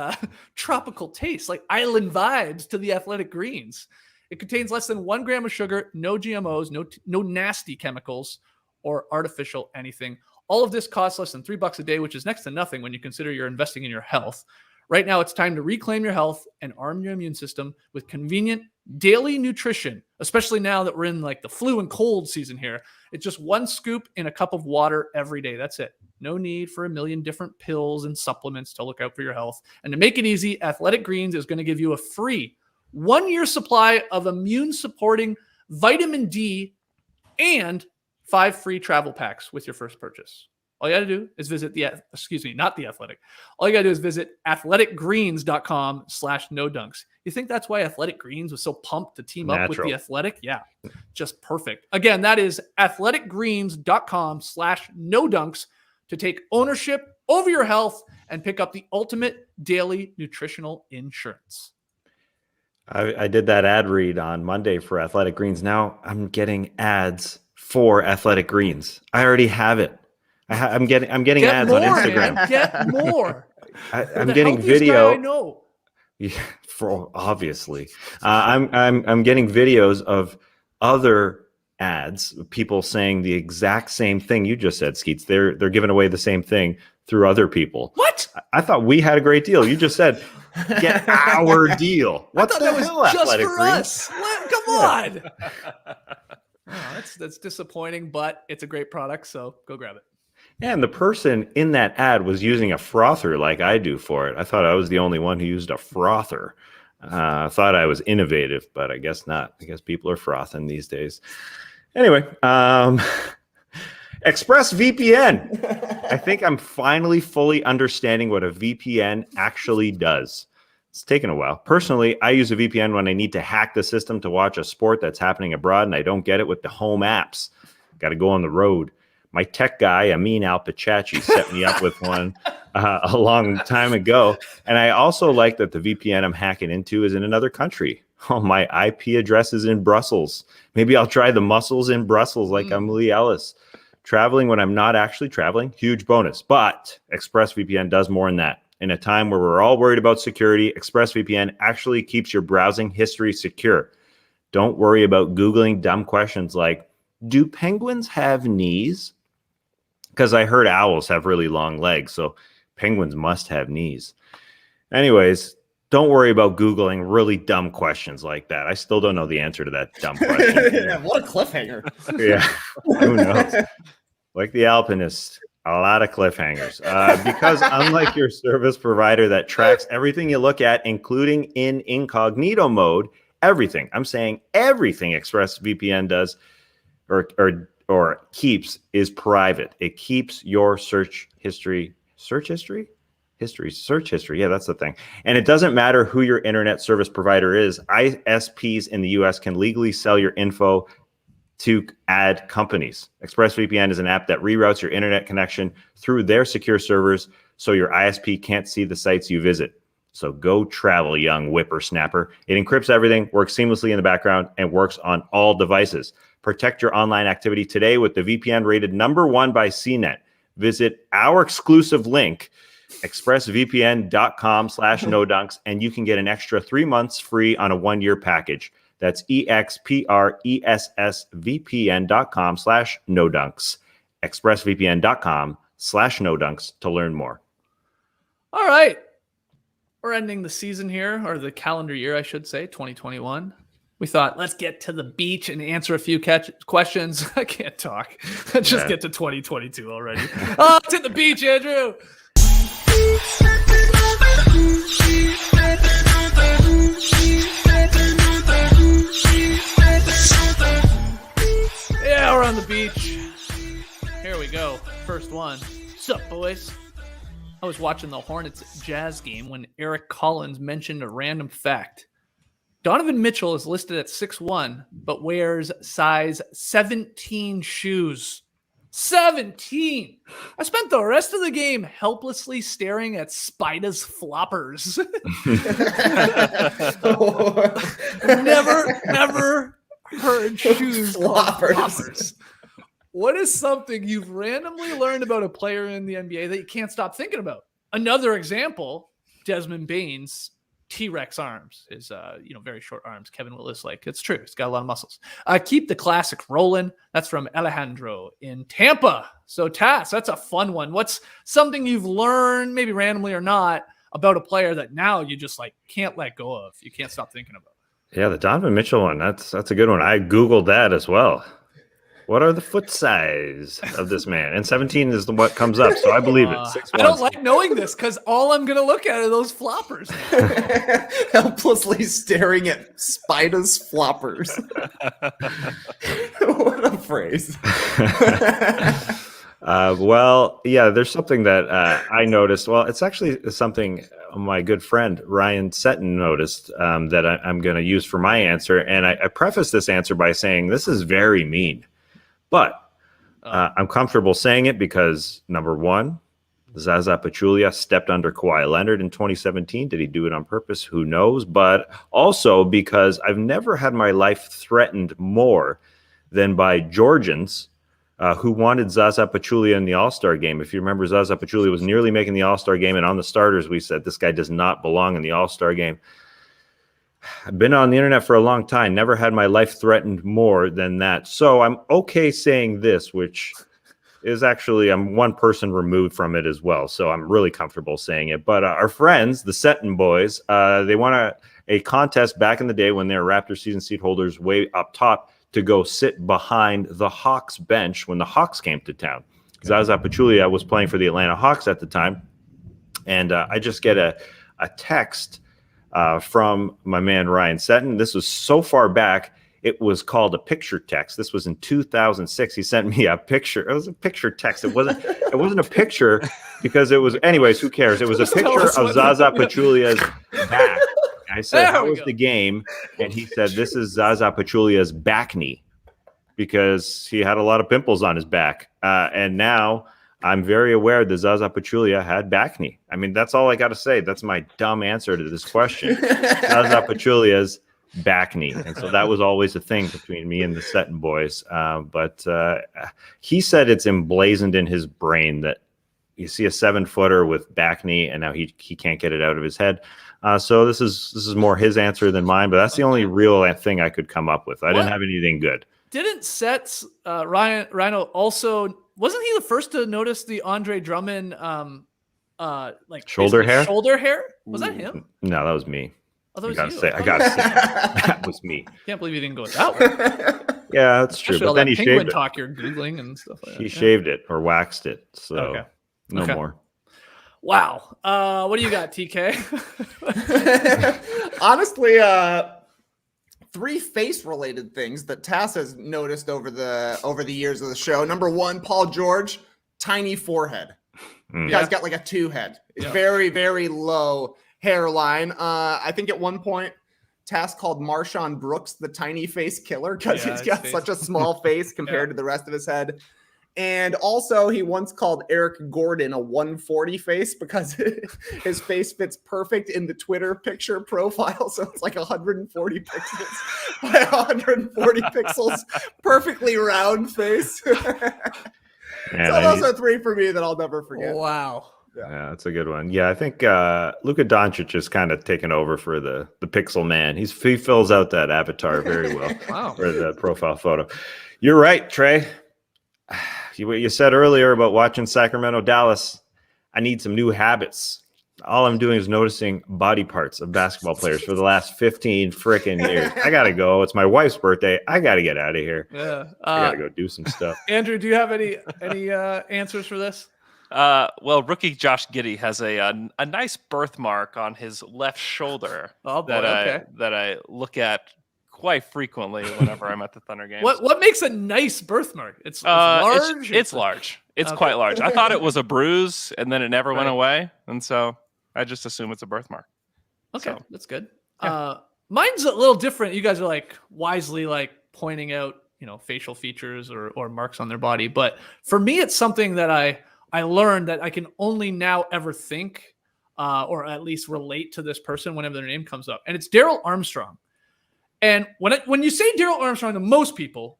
tropical taste, like island vibes to the Athletic Greens. It contains less than 1 gram of sugar, no GMOs, no nasty chemicals or artificial anything. All of this costs less than $3 a day, which is next to nothing when you consider you're investing in your health. Right now, it's time to reclaim your health and arm your immune system with convenient daily nutrition, especially now that we're in like the flu and cold season here. It's just one scoop in a cup of water every day. That's it. No need for a million different pills and supplements to look out for your health. And to make it easy, Athletic Greens is going to give you a free 1-year supply of immune-supporting vitamin D and 5 free travel packs with your first purchase. All you got to do is visit All you got to do is visit athleticgreens.com/no-dunks. You think that's why Athletic Greens was so pumped to team up with The Athletic? Yeah, just perfect. Again, that is athleticgreens.com/no-dunks to take ownership over your health and pick up the ultimate daily nutritional insurance. I did that ad read on Monday for Athletic Greens. Now I'm getting ads for Athletic Greens. I already have it. I'm getting ads more, on Instagram. Man. Get more. I'm getting video. Guy I know. Yeah, obviously, I'm getting videos of other ads, people saying the exact same thing you just said, Skeets. They're giving away the same thing through other people. What? I thought we had a great deal. You just said get our deal. What the hell, Athletic for Greens? Us. Come on. Oh, that's disappointing, but it's a great product, so go grab it. And the person in that ad was using a frother like I do for it. I thought I was the only one who used a frother. I thought I was innovative, but I guess not. I guess people are frothing these days. Anyway, ExpressVPN. I think I'm finally fully understanding what a VPN actually does. It's taken a while. Personally, I use a VPN when I need to hack the system to watch a sport that's happening abroad, and I don't get it with the home apps. Got to go on the road. My tech guy, Amin Al-Pachachi, set me up with one a long time ago. And I also like that the VPN I'm hacking into is in another country. Oh, my IP address is in Brussels. Maybe I'll try the muscles in Brussels like Emily Ellis. Traveling when I'm not actually traveling, huge bonus. But ExpressVPN does more than that. In a time where we're all worried about security, ExpressVPN actually keeps your browsing history secure. Don't worry about Googling dumb questions like, do penguins have knees? Because I heard owls have really long legs, so penguins must have knees. Anyways, don't worry about Googling really dumb questions like that. I still don't know the answer to that dumb question. What a cliffhanger. Yeah, who knows? Like the Alpinist, a lot of cliffhangers. Because unlike your service provider that tracks everything you look at, including in incognito mode, everything ExpressVPN does or keeps is private. It keeps your search history. Yeah, that's the thing. And it doesn't matter who your internet service provider is. ISPs in the US can legally sell your info to ad companies. ExpressVPN is an app that reroutes your internet connection through their secure servers so your ISP can't see the sites you visit. So go travel, young whippersnapper. It encrypts everything, works seamlessly in the background, and works on all devices. Protect your online activity today with the VPN rated #1 by CNET. Visit our exclusive link, expressvpn.com/no-dunks, and you can get an extra 3 months free on a 1-year package. That's expressvpn.com/no-dunks. expressvpn.com/no-dunks to learn more. All right. We're ending the season here, or the calendar year, I should say, 2021. We thought, let's get to the beach and answer a few questions. I can't talk. Let's just get to 2022 already. Oh, it's at the beach, Andrew. Yeah, we're on the beach. Here we go. First one. Sup, boys? I was watching the Hornets Jazz game when Eric Collins mentioned a random fact. Donovan Mitchell is listed at 6'1", but wears size 17 shoes. 17! I spent the rest of the game helplessly staring at Spida's floppers. Never heard shoes floppers. What is something you've randomly learned about a player in the NBA that you can't stop thinking about? Another example, Desmond Bane's T-Rex arms, his very short arms. Kevin Willis, like, it's true. He's got a lot of muscles. Keep the classic rolling. That's from Alejandro in Tampa. So Tass, that's a fun one. What's something you've learned, maybe randomly or not, about a player that now you just like can't let go of? You can't stop thinking about. Yeah, the Donovan Mitchell one. That's a good one. I Googled that as well. What are the foot size of this man? And 17 is what comes up, so I believe it. 6'1". I don't like knowing this because all I'm going to look at are those floppers. Helplessly staring at Spida's floppers. What a phrase. Well, yeah, there's something that I noticed. Well, it's actually something my good friend Ryan Setton noticed that I'm going to use for my answer. And I preface this answer by saying this is very mean. But I'm comfortable saying it because, number one, Zaza Pachulia stepped under Kawhi Leonard in 2017. Did he do it on purpose? Who knows? But also because I've never had my life threatened more than by Georgians who wanted Zaza Pachulia in the All-Star game. If you remember, Zaza Pachulia was nearly making the All-Star game, and on the starters, we said this guy does not belong in the All-Star game. I've been on the internet for a long time, never had my life threatened more than that. So I'm okay saying this, which is actually, I'm one person removed from it as well. So I'm really comfortable saying it. But our friends, the Setton boys, they won a contest back in the day when they were Raptor season seat holders way up top to go sit behind the Hawks bench when the Hawks came to town. Zaza Pachulia was playing for the Atlanta Hawks at the time. And I just get a text from my man Ryan Setton. This was so far back, it was called a picture text. This was in 2006. He sent me a picture. It was a picture text. It wasn't a picture because it was, anyways, who cares? It was a picture of Zaza Pachulia's back. I said, how was the game? And he said, this is Zaza Pachulia's back knee because he had a lot of pimples on his back. And now I'm very aware that Zaza Pachulia had back knee. I mean, that's all I got to say. That's my dumb answer to this question. Zaza Pachulia's back knee. And so that was always a thing between me and the Setton boys. But he said it's emblazoned in his brain that you see a 7-footer with back knee, and now he can't get it out of his head. So this is more his answer than mine, but that's the only real thing I could come up with. I didn't have anything good. Didn't Sets Rhino also, wasn't he the first to notice the Andre Drummond like shoulder hair? Shoulder hair? Was that him? No, that was me. I thought it was you. I gotta say that was me. Can't believe you didn't go that way. Yeah, that's true. But all then he penguin shaved talk you're googling and stuff like that. He shaved it or waxed it, so no more. Wow. What do you got, TK? Honestly, 3 face-related things that Tass has noticed over the years of the show. Number 1, Paul George, tiny forehead. You guys got like a 2 head. Very, very low hairline. I think at one point, Tass called Marshawn Brooks the tiny face killer because he's got such a small face compared to the rest of his head. And also, he once called Eric Gordon a 140 face because his face fits perfect in the Twitter picture profile. So it's like 140 pixels by 140 pixels, perfectly round face. So those are 3 for me that I'll never forget. Wow. Yeah, that's a good one. Yeah, I think Luka Doncic is kind of taken over for the pixel man. He fills out that avatar very well for the profile photo. You're right, Trey. You said earlier about watching Sacramento, Dallas. I need some new habits. All I'm doing is noticing body parts of basketball players for the last 15 freaking years. I got to go. It's my wife's birthday. I got to get out of here. Yeah. I got to go do some stuff. Andrew, do you have any answers for this? Well, rookie Josh Giddey has a nice birthmark on his left shoulder that I look at quite frequently whenever I'm at the Thunder games. What makes a nice birthmark? It's large. It's large. It's quite large. I thought it was a bruise, and then it never went away, and so I just assume it's a birthmark. Okay, that's good. Yeah. Mine's a little different. You guys are like wisely like pointing out, facial features or marks on their body, but for me, it's something that I learned that I can only now ever think or at least relate to this person whenever their name comes up, and it's Darrell Armstrong. And when you say Darrell Armstrong to most people,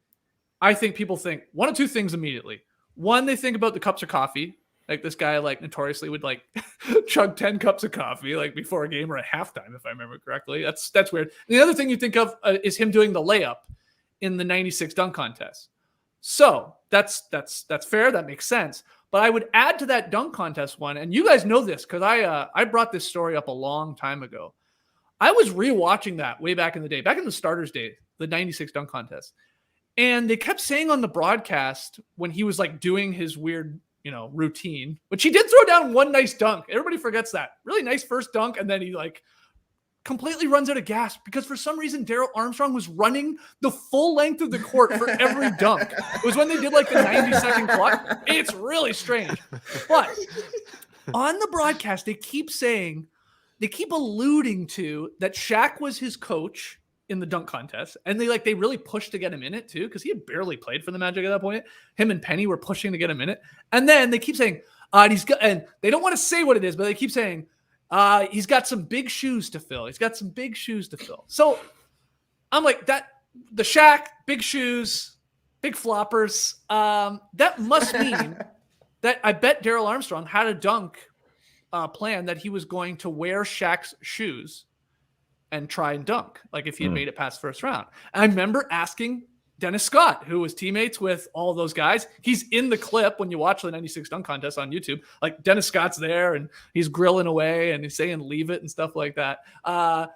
I think people think one of 2 things immediately. One, they think about the cups of coffee Like this guy like notoriously would like chug 10 cups of coffee like before a game or at halftime, if I remember correctly. That's weird. And the other thing you think of is him doing the layup in the 96 dunk contest. So that's fair. That makes sense. But I would add to that dunk contest one, and you guys know this because I brought this story up a long time ago. I was rewatching that way back in the day, back in the starters' day, the 96 dunk contest. And they kept saying on the broadcast when he was like doing his weird, routine, which he did throw down one nice dunk. Everybody forgets that. Really nice first dunk. And then he like completely runs out of gas because for some reason, Darrell Armstrong was running the full length of the court for every dunk. It was when they did like the 90-second clock. It's really strange. But on the broadcast, they keep alluding to that Shaq was his coach in the dunk contest. And they really pushed to get him in it too, because he had barely played for the Magic at that point. Him and Penny were pushing to get him in it. And then they keep saying, and they don't want to say what it is, but they keep saying, he's got some big shoes to fill. He's got some big shoes to fill. So I'm like, that the Shaq, big shoes, big floppers, that must mean that I bet Darrell Armstrong had a dunk plan that he was going to wear Shaq's shoes and try and dunk, like if he had made it past first round. And I remember asking Dennis Scott, who was teammates with all those guys. He's in the clip when you watch the 96 dunk contest on YouTube. Like Dennis Scott's there and he's grilling away and he's saying leave it and stuff like that. I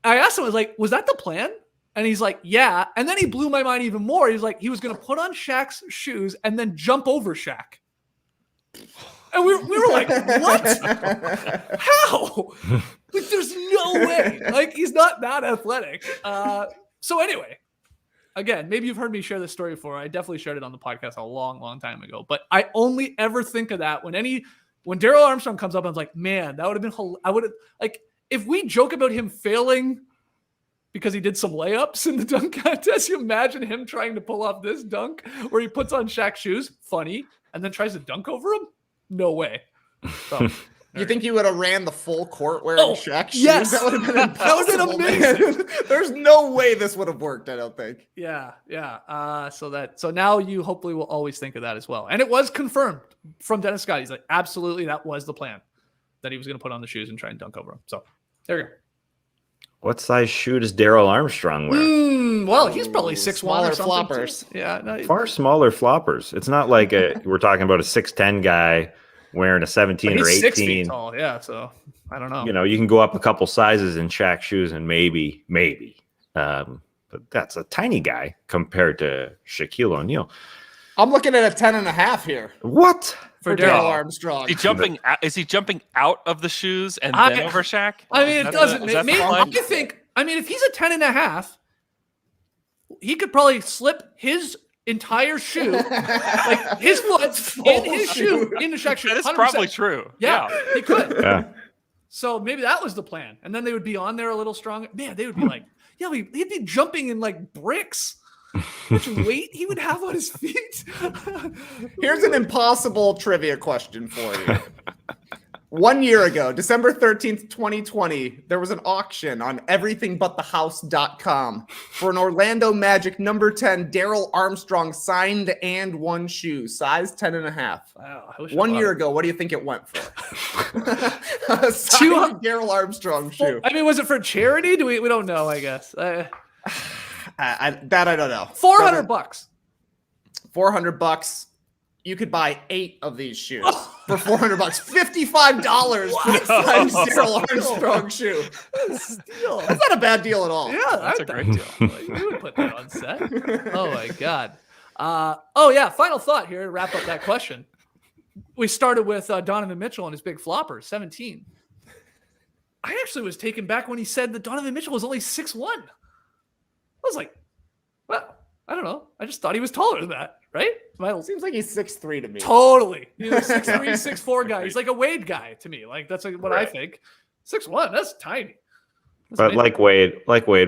asked him, I was like, was that the plan? And he's like, yeah. And then he blew my mind even more. He's like, he was going to put on Shaq's shoes and then jump over Shaq. And we were like, what? How? Like, there's no way. Like, he's not that athletic. So anyway, again, maybe you've heard me share this story before. I definitely shared it on the podcast a long, long time ago. But I only ever think of that when Darrell Armstrong comes up, I'm like, man, that would have been, I would have, like, if we joke about him failing because he did some layups in the dunk contest, you imagine him trying to pull off this dunk where he puts on Shaq's shoes, funny, and then tries to dunk over him? No way. So, you think you would have ran the full court wearing Shaq's shoes? Yes. That would have been impossible. That would have been amazing. There's no way this would have worked, I don't think. Yeah. So now you hopefully will always think of that as well. And it was confirmed from Dennis Scott. He's like, absolutely, that was the plan, that he was going to put on the shoes and try and dunk over him. So there you go. What size shoe does Darrell Armstrong wear? Well, he's probably 6'1" smaller or something. floppers. Yeah, no, Far smaller floppers. It's not like we're talking about a 6'10" guy wearing a 17 or 18. 6 feet tall, yeah. So I don't know. You can go up a couple sizes in Shaq shoes and maybe. But that's a tiny guy compared to Shaquille O'Neal. I'm looking at a 10.5 here. What? For Darrell Armstrong. Is he jumping out of the shoes and then over Shaq? I mean, it doesn't. If he's a 10.5, he could probably slip his entire shoe, like his foot in his shoe, into Shaq's shoe. That is 100%. probably true. Yeah, he could. Yeah. So maybe that was the plan. And then they would be on there a little stronger. Man, they would be like, yeah, he'd be jumping in like bricks. How much weight he would have on his feet. Here's an impossible trivia question for you. 1 year ago, December 13th, 2020, there was an auction on everythingbutthehouse.com for an Orlando Magic number 10 Darrell Armstrong signed and one shoe, size 10.5. Wow. 1 year ago, what do you think it went for? Signed Darrell Armstrong shoe. I mean, was it for charity? We don't know, I guess. I don't know. $400. $400. You could buy 8 of these shoes for $400. $55 for the signed Darrell Armstrong shoe. That's not a bad deal at all. Yeah, that's a great deal. We would put that on set. Oh my god. Final thought here to wrap up that question. We started with Donovan Mitchell and his big flopper, 17. I actually was taken back when he said that Donovan Mitchell was only 6'1". I was like, well, I don't know. I just thought he was taller than that, right? Seems like he's 6'3" to me. Totally. He's a 6'3", 6'4" guy. He's like a Wade guy to me. Like that's what I think. 6'1", that's tiny. But like Wade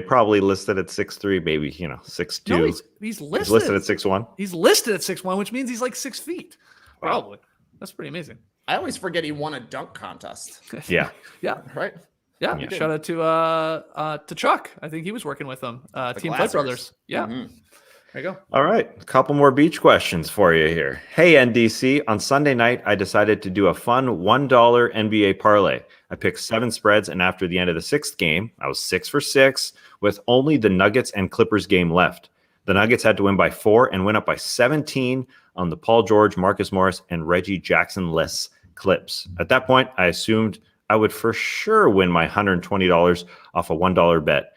probably listed at 6'3", maybe 6'2". No, he's listed at 6'1". He's listed at 6'1", which means he's like 6 feet. Probably. Wow. That's pretty amazing. I always forget he won a dunk contest. Yeah. Yeah. Right. Yeah. Shout out to Chuck. I think he was working with them. Team Flood Brothers. Yeah. Mm-hmm. There you go. All right. A couple more beach questions for you here. Hey, NDC. On Sunday night, I decided to do a fun $1 NBA parlay. I picked 7 spreads, and after the end of the 6th game, I was 6 for 6 with only the Nuggets and Clippers game left. The Nuggets had to win by 4 and went up by 17 on the Paul George, Marcus Morris, and Reggie Jackson-less clips. At that point, I assumed I would for sure win my $120 off a $1 bet.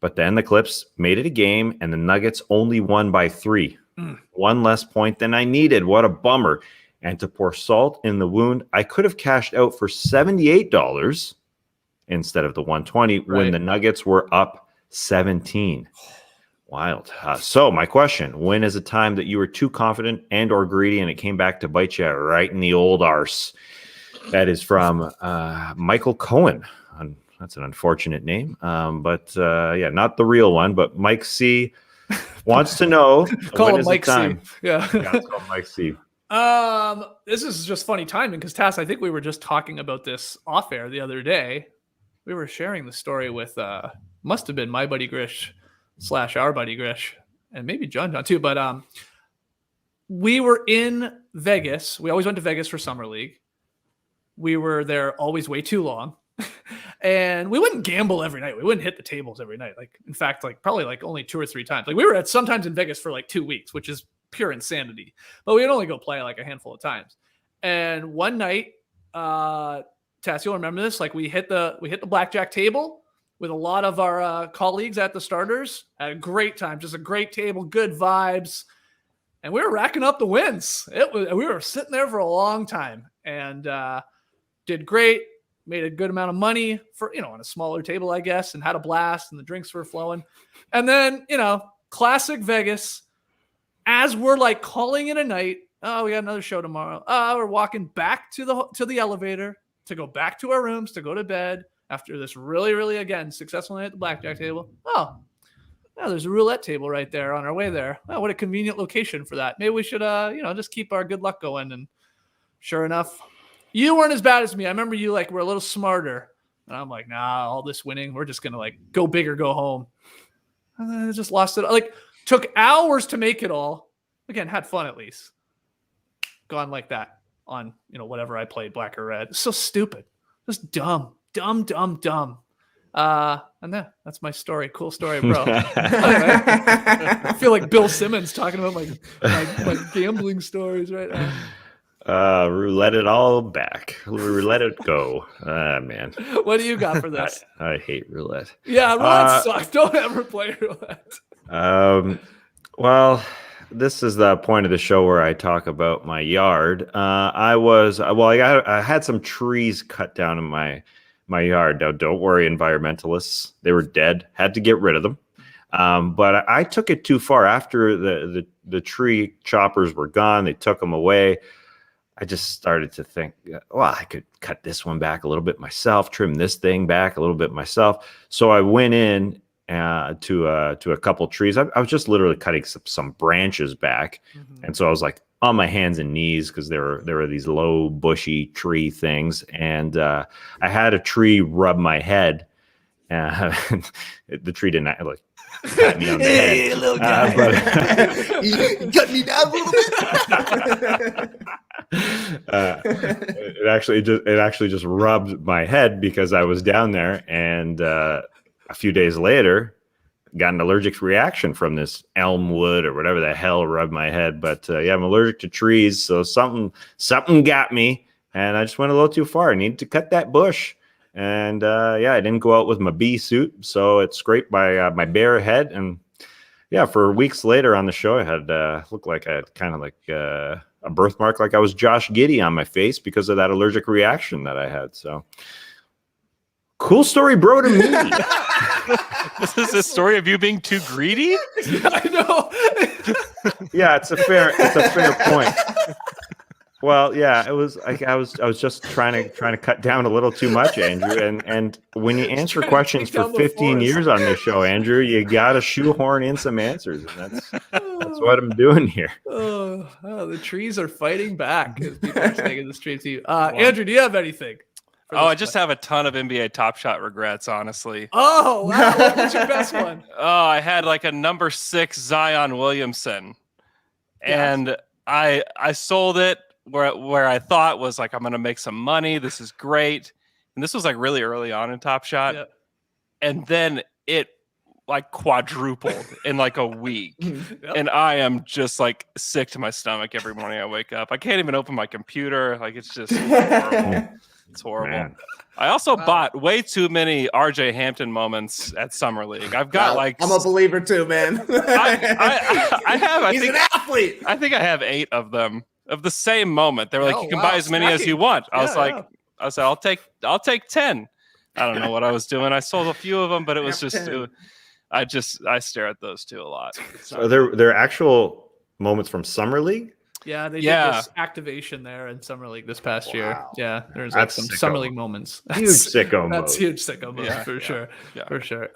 But then the Clips made it a game, and the Nuggets only won by 3. 1 less point than I needed. What a bummer. And to pour salt in the wound, I could have cashed out for $78 instead of the $120 when the Nuggets were up 17. Wild. So my question, when is a time that you were too confident and or greedy and it came back to bite you right in the old arse? That is from Michael Cohen. That's an unfortunate name. But not the real one, but Mike C wants to know. Call him Mike C. Yeah, let's call Mike C. This is just funny timing because Tass, I think we were just talking about this off air the other day. We were sharing the story with must have been my buddy Grish / our buddy Grish, and maybe John too. But we were in Vegas. We always went to Vegas for Summer League. We were there always way too long. And we wouldn't gamble every night. We wouldn't hit the tables every night. Like, in fact, probably only 2 or 3 times. Like, we were sometimes in Vegas for 2 weeks, which is pure insanity. But we would only go play a handful of times. And one night, Tass, you'll remember this. We hit the blackjack table with a lot of our colleagues at the starters. Had a great time, just a great table, good vibes, and we were racking up the wins. We were sitting there for a long time and did great. Made a good amount of money for, on a smaller table, I guess, and had a blast and the drinks were flowing. And then, classic Vegas, as we're calling it a night. Oh, we got another show tomorrow. We're walking back to the elevator to go back to our rooms to go to bed after this really, really, again, successful night at the blackjack table. Oh, yeah, there's a roulette table right there on our way there. Oh, what a convenient location for that. Maybe we should, just keep our good luck going. And sure enough, you weren't as bad as me. I remember you were a little smarter. And I'm like, nah, all this winning, we're just going to go big or go home. And then I just lost it. Took hours to make it all. Again, had fun at least. Gone like that on, whatever I played, black or red. So stupid. Just dumb. And that's my story. Cool story, bro. I feel like Bill Simmons talking about my gambling stories right now. Roulette it all back. Roulette it go. Man. What do you got for this? I hate roulette. Yeah, roulette sucks. Don't ever play roulette. Well, this is the point of the show where I talk about my yard. I had some trees cut down in my yard. Now, don't worry, environmentalists. They were dead. Had to get rid of them. But I took it too far. After the tree choppers were gone, they took them away. I just started to think, well, I could cut this one back a little bit myself, trim this thing back a little bit myself. So I went in to a couple trees. I was just literally cutting some branches back. Mm-hmm. And so I was on my hands and knees because there were these low, bushy tree things. And I had a tree rub my head. The tree didn't pat me on the head. Hey, little guy. You cut me down a little bit. It actually just rubbed my head because I was down there, and a few days later got an allergic reaction from this elm wood or whatever the hell rubbed my head. But I'm allergic to trees, so something got me, and I just went a little too far. I needed to cut that bush. And I didn't go out with my bee suit, so it scraped my bare head. And for weeks later on the show, I had looked like I had kind of a birthmark, like I was Josh Giddey on my face because of that allergic reaction that I had. So cool story, bro, to me. This is a story of you being too greedy? I know. Yeah, it's a fair point. Well, yeah, it was I was just trying to cut down a little too much, Andrew. And when you answer questions for 15 years on this show, Andrew, you gotta shoehorn in some answers, and that's what I'm doing here. Oh, the trees are fighting back. As people are saying in the stream to you. Andrew, do you have anything? I just have a ton of NBA Top Shot regrets, honestly. Oh, wow. What's your best one? Oh, I had like a number 6 Zion Williamson, and I sold it where I thought was like, I'm going to make some money. This is great. And this was like really early on in Top Shot. Yep. And then it like quadrupled in like a week. Yep. And I am just like sick to my stomach every morning I wake up. I can't even open my computer. Like it's just horrible. It's horrible. Man. I also bought way too many RJ Hampton moments at Summer League. I've got I'm a believer too, man. He's an athlete. I think I have 8 of them of the same moment. They were like, you can buy as many as you want. I said, I'll take 10. I don't know what I was doing. I sold a few of them, but it was just, I stare at those two a lot. So they're actual moments from Summer League? Yeah, they did this activation there in Summer League this past year. Yeah, there's like some Summer League moments. Huge sicko mode. That's huge sicko mode for sure. Yeah. For sure.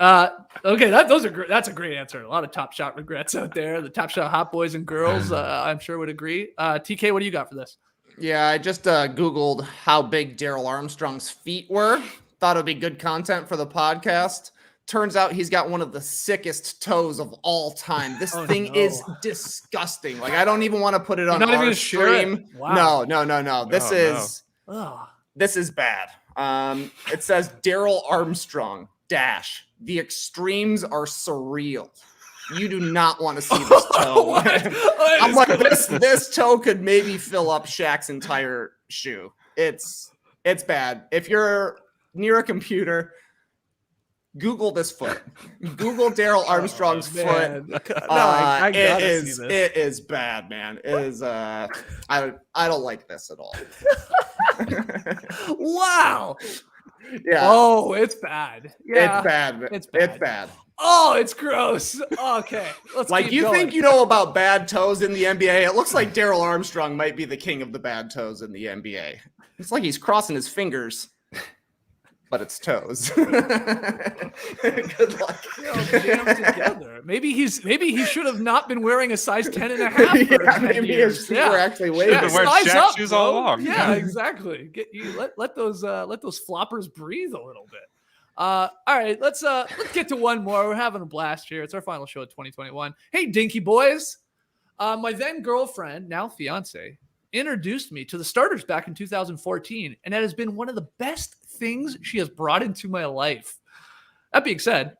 Okay, that's a great answer. A lot of Top Shot regrets out there. The Top Shot hot boys and girls, I'm sure would agree. TK, what do you got for this? Yeah, I just Googled how big Darrell Armstrong's feet were. Thought it'd be good content for the podcast. Turns out he's got one of the sickest toes of all time. This thing is disgusting. Like I don't even want to put it on our stream. Wow. No. This is bad. It says Darrell Armstrong dash. The extremes are surreal. You do not want to see this toe. I'm like this toe could maybe fill up Shaq's entire shoe. It's bad. If you're near a computer, Google this foot. Google Darrell Armstrong's foot. It is bad, man. It is. I don't like this at all. Wow. Yeah. Oh, it's bad. Yeah. It's bad. It's bad. Oh, it's gross. Okay. Let's like you going. Think you know about bad toes in the NBA? It looks like Darrell Armstrong might be the king of the bad toes in the NBA. It's like he's crossing his fingers. But it's toes. Good luck. Together. Maybe he should have not been wearing a size 10 and a half. For maybe his feet were actually way been wearing Shaq shoes all along. Yeah, exactly. Let those floppers breathe a little bit. All right, let's get to one more. We're having a blast here. It's our final show of 2021. Hey, Dinky boys. My then girlfriend, now fiance, introduced me to the starters back in 2014, and that has been one of the best things she has brought into my life. That being said,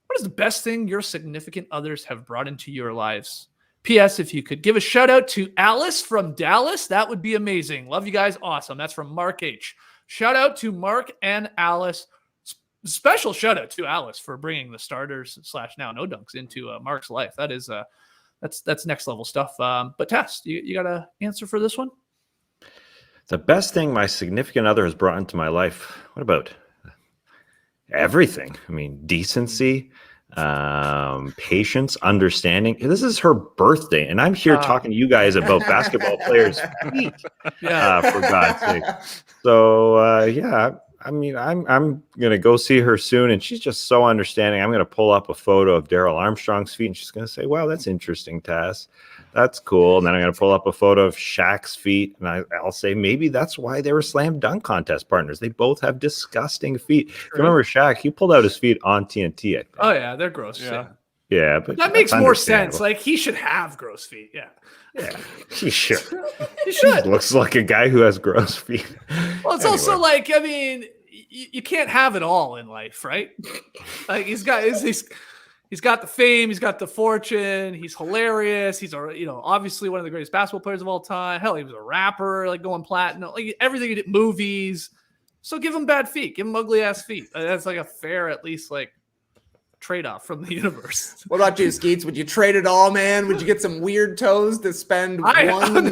what is the best thing your significant others have brought into your lives? P.S. If you could give a shout out to Alice from Dallas, that would be amazing. Love you guys. Awesome. That's from Mark H. Shout out to Mark and Alice. Special shout out to Alice for bringing the starters / now no dunks into Mark's life. That is that's next level stuff. But Tess, you got an answer for this one? The best thing my significant other has brought into my life. What about everything? I mean, decency, patience, understanding. This is her birthday, and I'm here talking to you guys about basketball players' feet. For God's sake. So, I mean, I'm gonna go see her soon, and she's just so understanding. I'm gonna pull up a photo of Darrell Armstrong's feet, and she's gonna say, "Wow, that's interesting, Tess. That's cool." And then I'm gonna pull up a photo of Shaq's feet, and I'll say maybe that's why they were slam dunk contest partners. They both have disgusting feet. Sure. Remember Shaq? He pulled out his feet on TNT. I think. Oh yeah, they're gross. Yeah, but that makes more sense. Like he should have gross feet. Yeah, he should. He should. He looks like a guy who has gross feet. Well, it's also like, I mean, you can't have it all in life, right? Like he's got the fame, he's got the fortune, he's hilarious. He's obviously one of the greatest basketball players of all time. Hell, he was a rapper, like going platinum, like everything he did, movies. So give him bad feet, give him ugly ass feet. That's like a fair, at least like trade-off from the universe. What about you, Skeets? Would you trade it all, man? Would you get some weird toes to spend one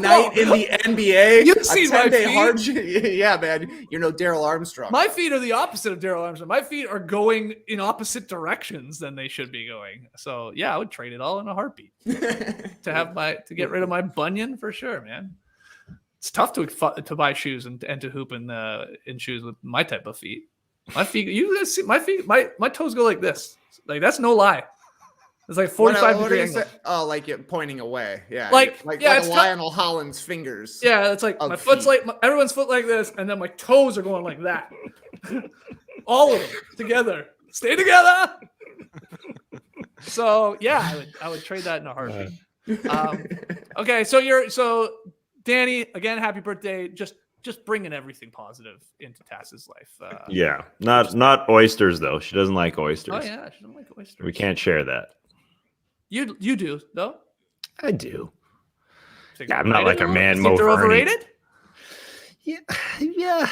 night in the NBA? You've seen my feet. Yeah, man. You're no Darrell Armstrong. My feet are the opposite of Darrell Armstrong. My feet are going in opposite directions than they should be going. So yeah, I would trade it all in a heartbeat to get rid of my bunion for sure, man. It's tough to buy shoes and to hoop in shoes with my type of feet. My feet, you guys see my feet, my toes go like this. Like that's no lie. It's like 45 what degree do you angle. say? Oh, like you're pointing away. Yeah. Like it's Lionel Holland's fingers. Yeah, it's like my foot's feet. like everyone's foot like this, and then my toes are going like that. All of them together. Stay together. So yeah, I would trade that in a heartbeat. Okay, so Danny, again, happy birthday. Just bringing everything positive into Tass's life. Yeah, not oysters though. She doesn't like oysters. Oh yeah, she doesn't like oysters. We can't share that. You do though. I do. Yeah, I'm not like a man. Think they're overrated? Yeah.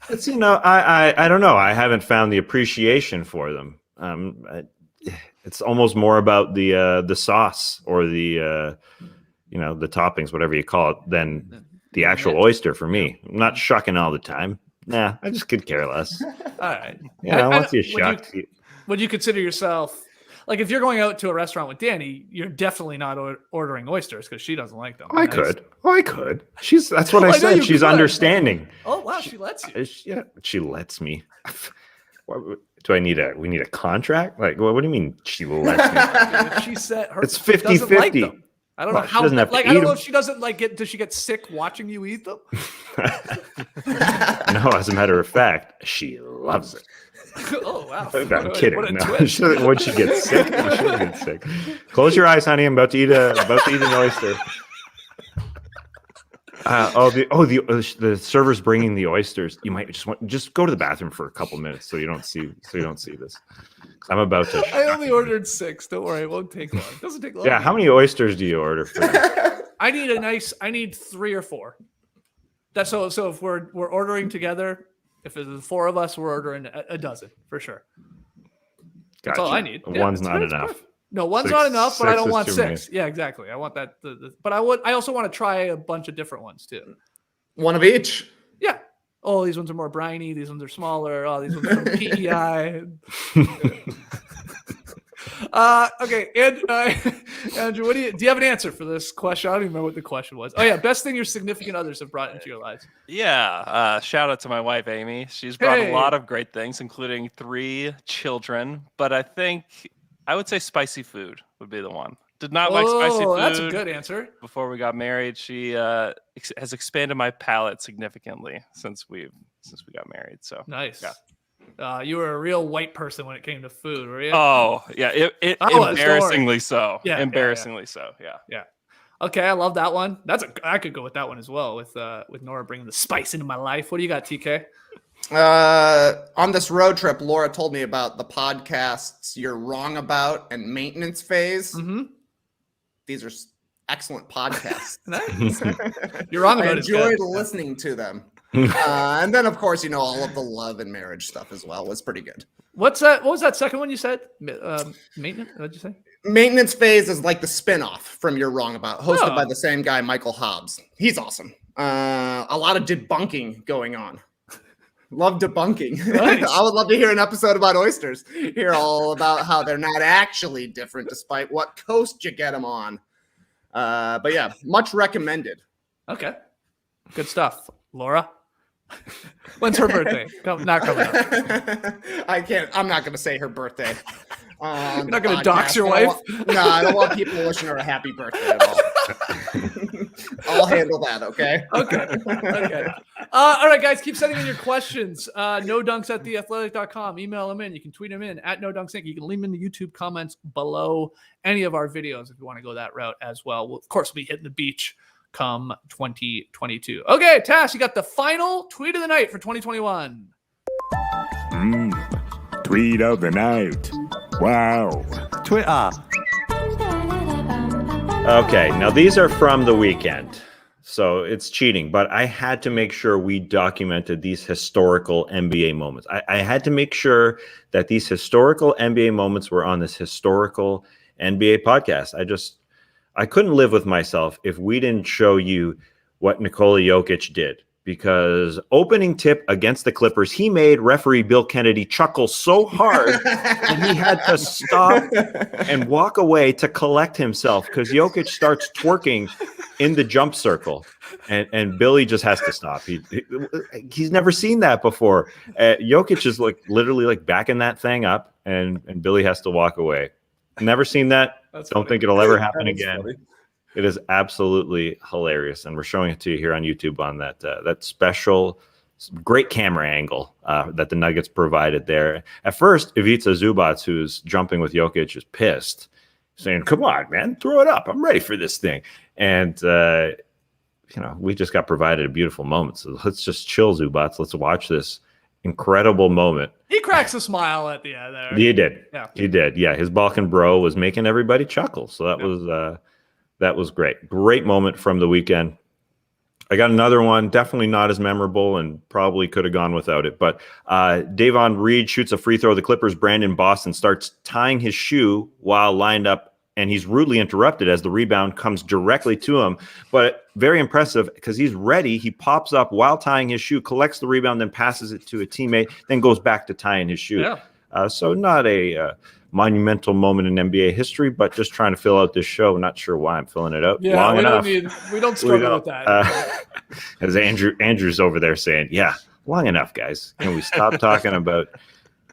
It's I don't know. I haven't found the appreciation for them. It's almost more about the sauce or the the toppings, whatever you call it, than the actual oyster for me. I'm not shucking all the time. Nah, I just could care less. All right. Once you shuck. Would you consider yourself, like, if you're going out to a restaurant with Danny, you're definitely not ordering oysters because she doesn't like them. I could. That's what I said. She's understanding. Oh wow, she lets you. Yeah, she lets me. We need a contract? Like, what do you mean she lets me? She said it's 50-50. Like them. I don't know how. I don't know if she doesn't like it. Does she get sick watching you eat them? No, as a matter of fact, she loves it. Oh wow! I'm kidding. Once she gets sick, she should get sick. Close your eyes, honey. I'm about to eat an oyster. The server's bringing the oysters. You might just go to the bathroom for a couple minutes so you don't see this. I'm about to. I only ordered 6. Don't worry, it won't take long. It doesn't take long. Yeah, how many oysters do you order? I need 3 or 4. That's so if we're ordering together, if there's 4 of us, we're ordering a dozen for sure. That's all I need. One's not enough. No, one's not enough, but I don't want 6. Yeah, exactly. I want that. But I also want to try a bunch of different ones too. One of each. Yeah. Oh, these ones are more briny. These ones are smaller. Oh, these ones are from PEI. Okay, Andrew, do you have an answer for this question? I don't even remember what the question was. Oh yeah, best thing your significant others have brought into your lives. Yeah, shout out to my wife Amy. She's brought a lot of great things, including 3 children. But I would say spicy food would be the one. Did not like spicy food. That's a good answer. Before we got married, she has expanded my palate significantly since we got married. So nice. Yeah. You were a real white person when it came to food, were you? Oh yeah, embarrassingly so. Yeah, embarrassingly so. Yeah. Yeah. Okay, I love that one. I could go with that one as well. With Nora bringing the spice into my life. What do you got, TK? On this road trip, Laura told me about the podcasts You're Wrong About and Maintenance Phase. Mm-hmm. These are excellent podcasts. Nice. You're wrong about it. I enjoyed listening to them. And then, of course, all of the love and marriage stuff as well was pretty good. What's that? What was that second one you said? Maintenance? What did you say? Maintenance Phase is like the spinoff from You're Wrong About, hosted by the same guy, Michael Hobbs. He's awesome. A lot of debunking going on. Love debunking. Nice. I would love to hear an episode about oysters. Hear all about how they're not actually different, despite what coast you get them on. But yeah, much recommended. Okay, good stuff, Laura. When's her birthday? Not coming up. I'm not going to say her birthday. You're not going to dox your wife? No, I don't want people wishing her a happy birthday at all. I'll handle that, okay? Okay. All right, guys, keep sending in your questions. NoDunks@theathletic.com. Email them in. You can tweet them in @NoDunksInc. You can leave them in the YouTube comments below any of our videos if you want to go that route as well. Of course, we'll be hitting the beach come 2022. Okay, Tash, you got the final tweet of the night for 2021. Tweet of the night. Wow. Twitter. Okay, now these are from the weekend, so it's cheating, but I had to make sure we documented these historical NBA moments. I had to make sure that these historical NBA moments were on this historical NBA podcast. I couldn't live with myself if we didn't show you what Nikola Jokic did, because opening tip against the Clippers, he made referee Bill Kennedy chuckle so hard that he had to stop and walk away to collect himself because Jokic starts twerking in the jump circle, and Billy just has to stop. He's never seen that before. Jokic is literally backing that thing up, and Billy has to walk away. Never seen that. That's Don't funny. think it'll ever happen That is again. funny. It is absolutely hilarious, and we're showing it to you here on YouTube on that special, great camera angle that the Nuggets provided there. At first, Ivica Zubac, who's jumping with Jokic, is pissed, saying, "Come on, man, throw it up. I'm ready for this thing." And we just got provided a beautiful moment. So let's just chill, Zubac. Let's watch this incredible moment. He cracks a smile at the end there. He did. Yeah. He did. Yeah, his Balkan bro was making everybody chuckle. So that was great. Great moment from the weekend. I got another one, definitely not as memorable and probably could have gone without it. But Davon Reed shoots a free throw. The Clippers' Brandon Boston starts tying his shoe while lined up, and he's rudely interrupted as the rebound comes directly to him. But very impressive because he's ready. He pops up while tying his shoe, collects the rebound, then passes it to a teammate, then goes back to tying his shoe. Yeah. So not a monumental moment in NBA history, but just trying to fill out this show. Not sure why I'm filling it out long enough. We don't struggle with that. As Andrew's over there saying, "Yeah, long enough, guys. Can we stop talking about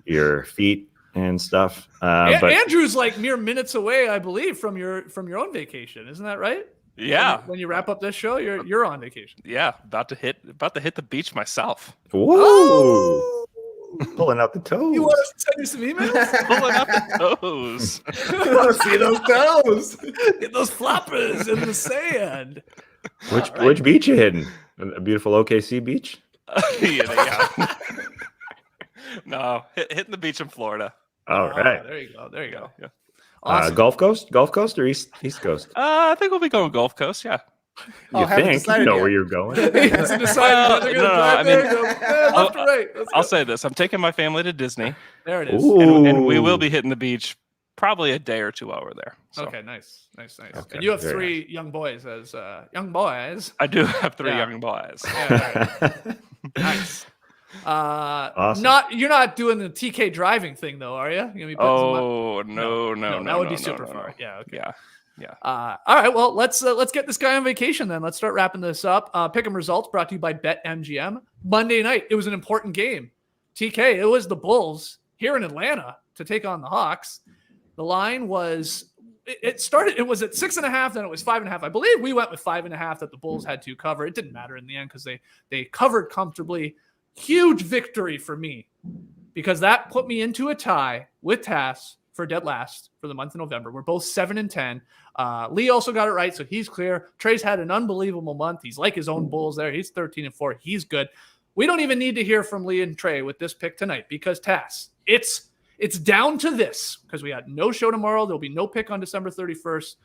your feet and stuff?" But Andrew's like mere minutes away, I believe, from your own vacation. Isn't that right? Yeah. When you wrap up this show, you're on vacation. Yeah, about to hit the beach myself. whoa. Oh! Pulling out the toes. You want us to send you some emails? Pulling out the toes. I want to see those toes. Get those floppers in the sand. Which beach you hitting? A beautiful OKC beach? Yeah. No, hitting the beach in Florida. All right. There you go. Yeah. Awesome. Gulf Coast or East Coast? I think we'll be going Gulf Coast. Yeah. You haven't think you decided know yet. where you're going? I'll say this: I'm taking my family to Disney. There it is. And we will be hitting the beach probably a day or two over there. So. Okay, nice. Okay, And you have very three young boys as young boys. I do have three Yeah. young boys. Yeah, nice. Awesome. You're not doing the TK driving thing though, are you? You're gonna be putting No, that would be no, super no, far. no. Yeah. Okay. Yeah. All right. Well, let's get this guy on vacation then. Let's start wrapping this up. Pick'em results brought to you by BetMGM. Monday night, it was an important game. TK, it was the Bulls here in Atlanta to take on the Hawks. The line was it was at 6.5, then it was 5.5. I believe we went with 5.5 that the Bulls had to cover. It didn't matter in the end because they covered comfortably. Huge victory for me because that put me into a tie with Tass for dead last for the month of November. We're both 7-10. Lee also got it right, so he's clear. Trey's had an unbelievable month. He's like his own Bulls there. He's 13-4. He's good. We don't even need to hear from Lee and Trey with this pick tonight because Tass, it's down to this because we got no show tomorrow. There'll be no pick on December 31st.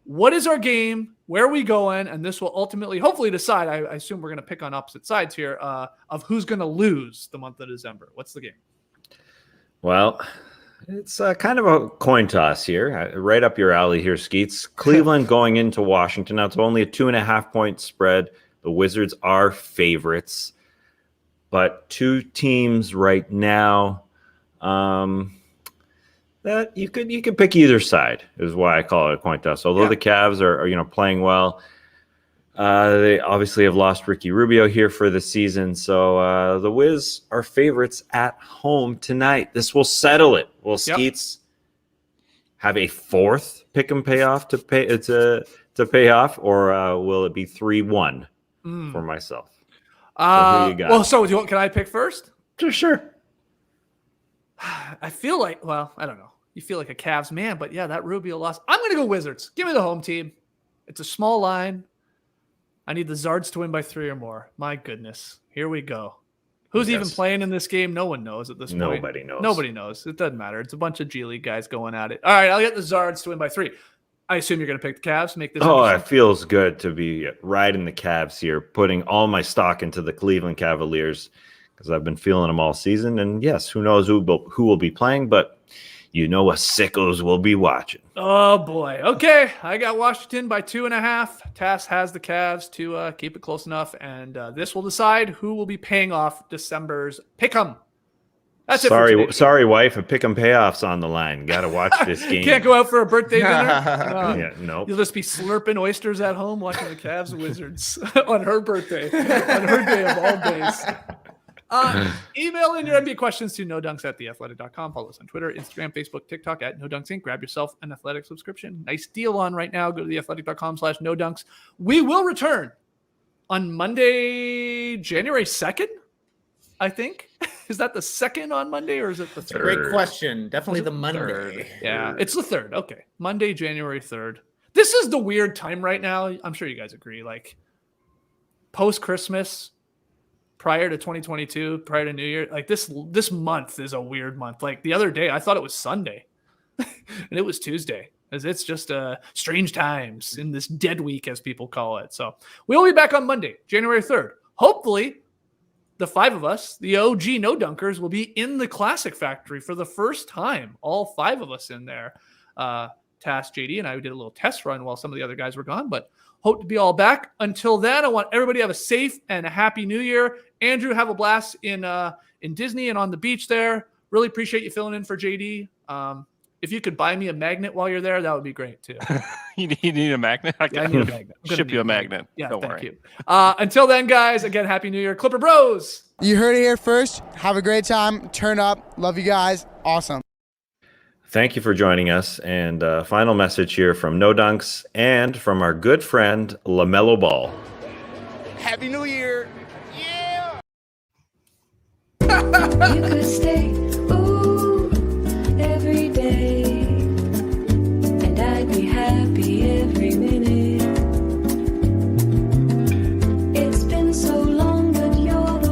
What is our game? Where are we going? And this will ultimately, hopefully, decide. I assume we're going to pick on opposite sides here of who's going to lose the month of December. What's the game? Well, it's kind of a coin toss here, right up your alley here, Skeets. Cleveland going into Washington. Now, it's only a 2.5-point spread. The Wizards are favorites, but two teams right now that you could pick either side is why I call it a coin toss. Although the Cavs are playing well, they obviously have lost Ricky Rubio here for the season. So the Wiz are favorites at home tonight. This will settle it. Will Skeets have a fourth pick and payoff to pay off, or will it be 3-1 for myself? So who you got? Well, so can I pick first? Sure. I feel like, I don't know. You feel like a Cavs man, but yeah, that Rubio loss. I'm going to go Wizards. Give me the home team. It's a small line. I need the Zards to win by 3 or more. My goodness. Here we go. Who's even playing in this game? No one knows at this point. Nobody knows. It doesn't matter. It's a bunch of G League guys going at it. All right, I'll get the Zards to win by 3. I assume you're going to pick the Cavs, make this it feels good to be riding the Cavs here, putting all my stock into the Cleveland Cavaliers because I've been feeling them all season. And yes, who knows who will be playing, but you know what sickos will be watching. Oh, boy. Okay, I got Washington by 2.5. Tass has the Cavs to keep it close enough, and this will decide who will be paying off December's pick'em. That's it. Sorry, wife. A pick'em payoffs on the line. Got to watch this game. Can't go out for a birthday dinner. Nope. You'll just be slurping oysters at home watching the Cavs Wizards on her birthday, on her day of all days. Email in your NBA questions to nodunks@theathletic.com. Follow us on Twitter, Instagram, Facebook, TikTok at NoDunks Inc. Grab yourself an Athletic subscription. Nice deal on right now. Go to theathletic.com/nodunks. We will return on Monday, January 2nd, I think. Is that the 2nd on Monday or is it the 3rd? Great question. Definitely the Monday. Yeah, it's the 3rd. Okay. Monday, January 3rd. This is the weird time right now. I'm sure you guys agree. Like post-Christmas, prior to 2022, prior to New Year, like this month is a weird month. Like the other day, I thought it was Sunday and it was Tuesday. As it's just strange times in this dead week, as people call it. So we'll be back on Monday, January 3rd. Hopefully, the 5 of us, the OG No Dunkers, will be in the Classic Factory for the first time. All 5 of us in there. Tass, JD, and I did a little test run while some of the other guys were gone, but hope to be all back. Until then, I want everybody to have a safe and a happy New Year. Andrew, have a blast in Disney and on the beach there. Really appreciate you filling in for JD. If you could buy me a magnet while you're there, that would be great too. You need a magnet? I need a magnet. Ship you a magnet. Yeah, Don't thank worry. you. Until then, guys, again, Happy New Year. Clipper Bros. You heard it here first. Have a great time. Turn up. Love you guys. Awesome. Thank you for joining us. And final message here from No Dunks and from our good friend, LaMelo Ball. Happy New Year. You could stay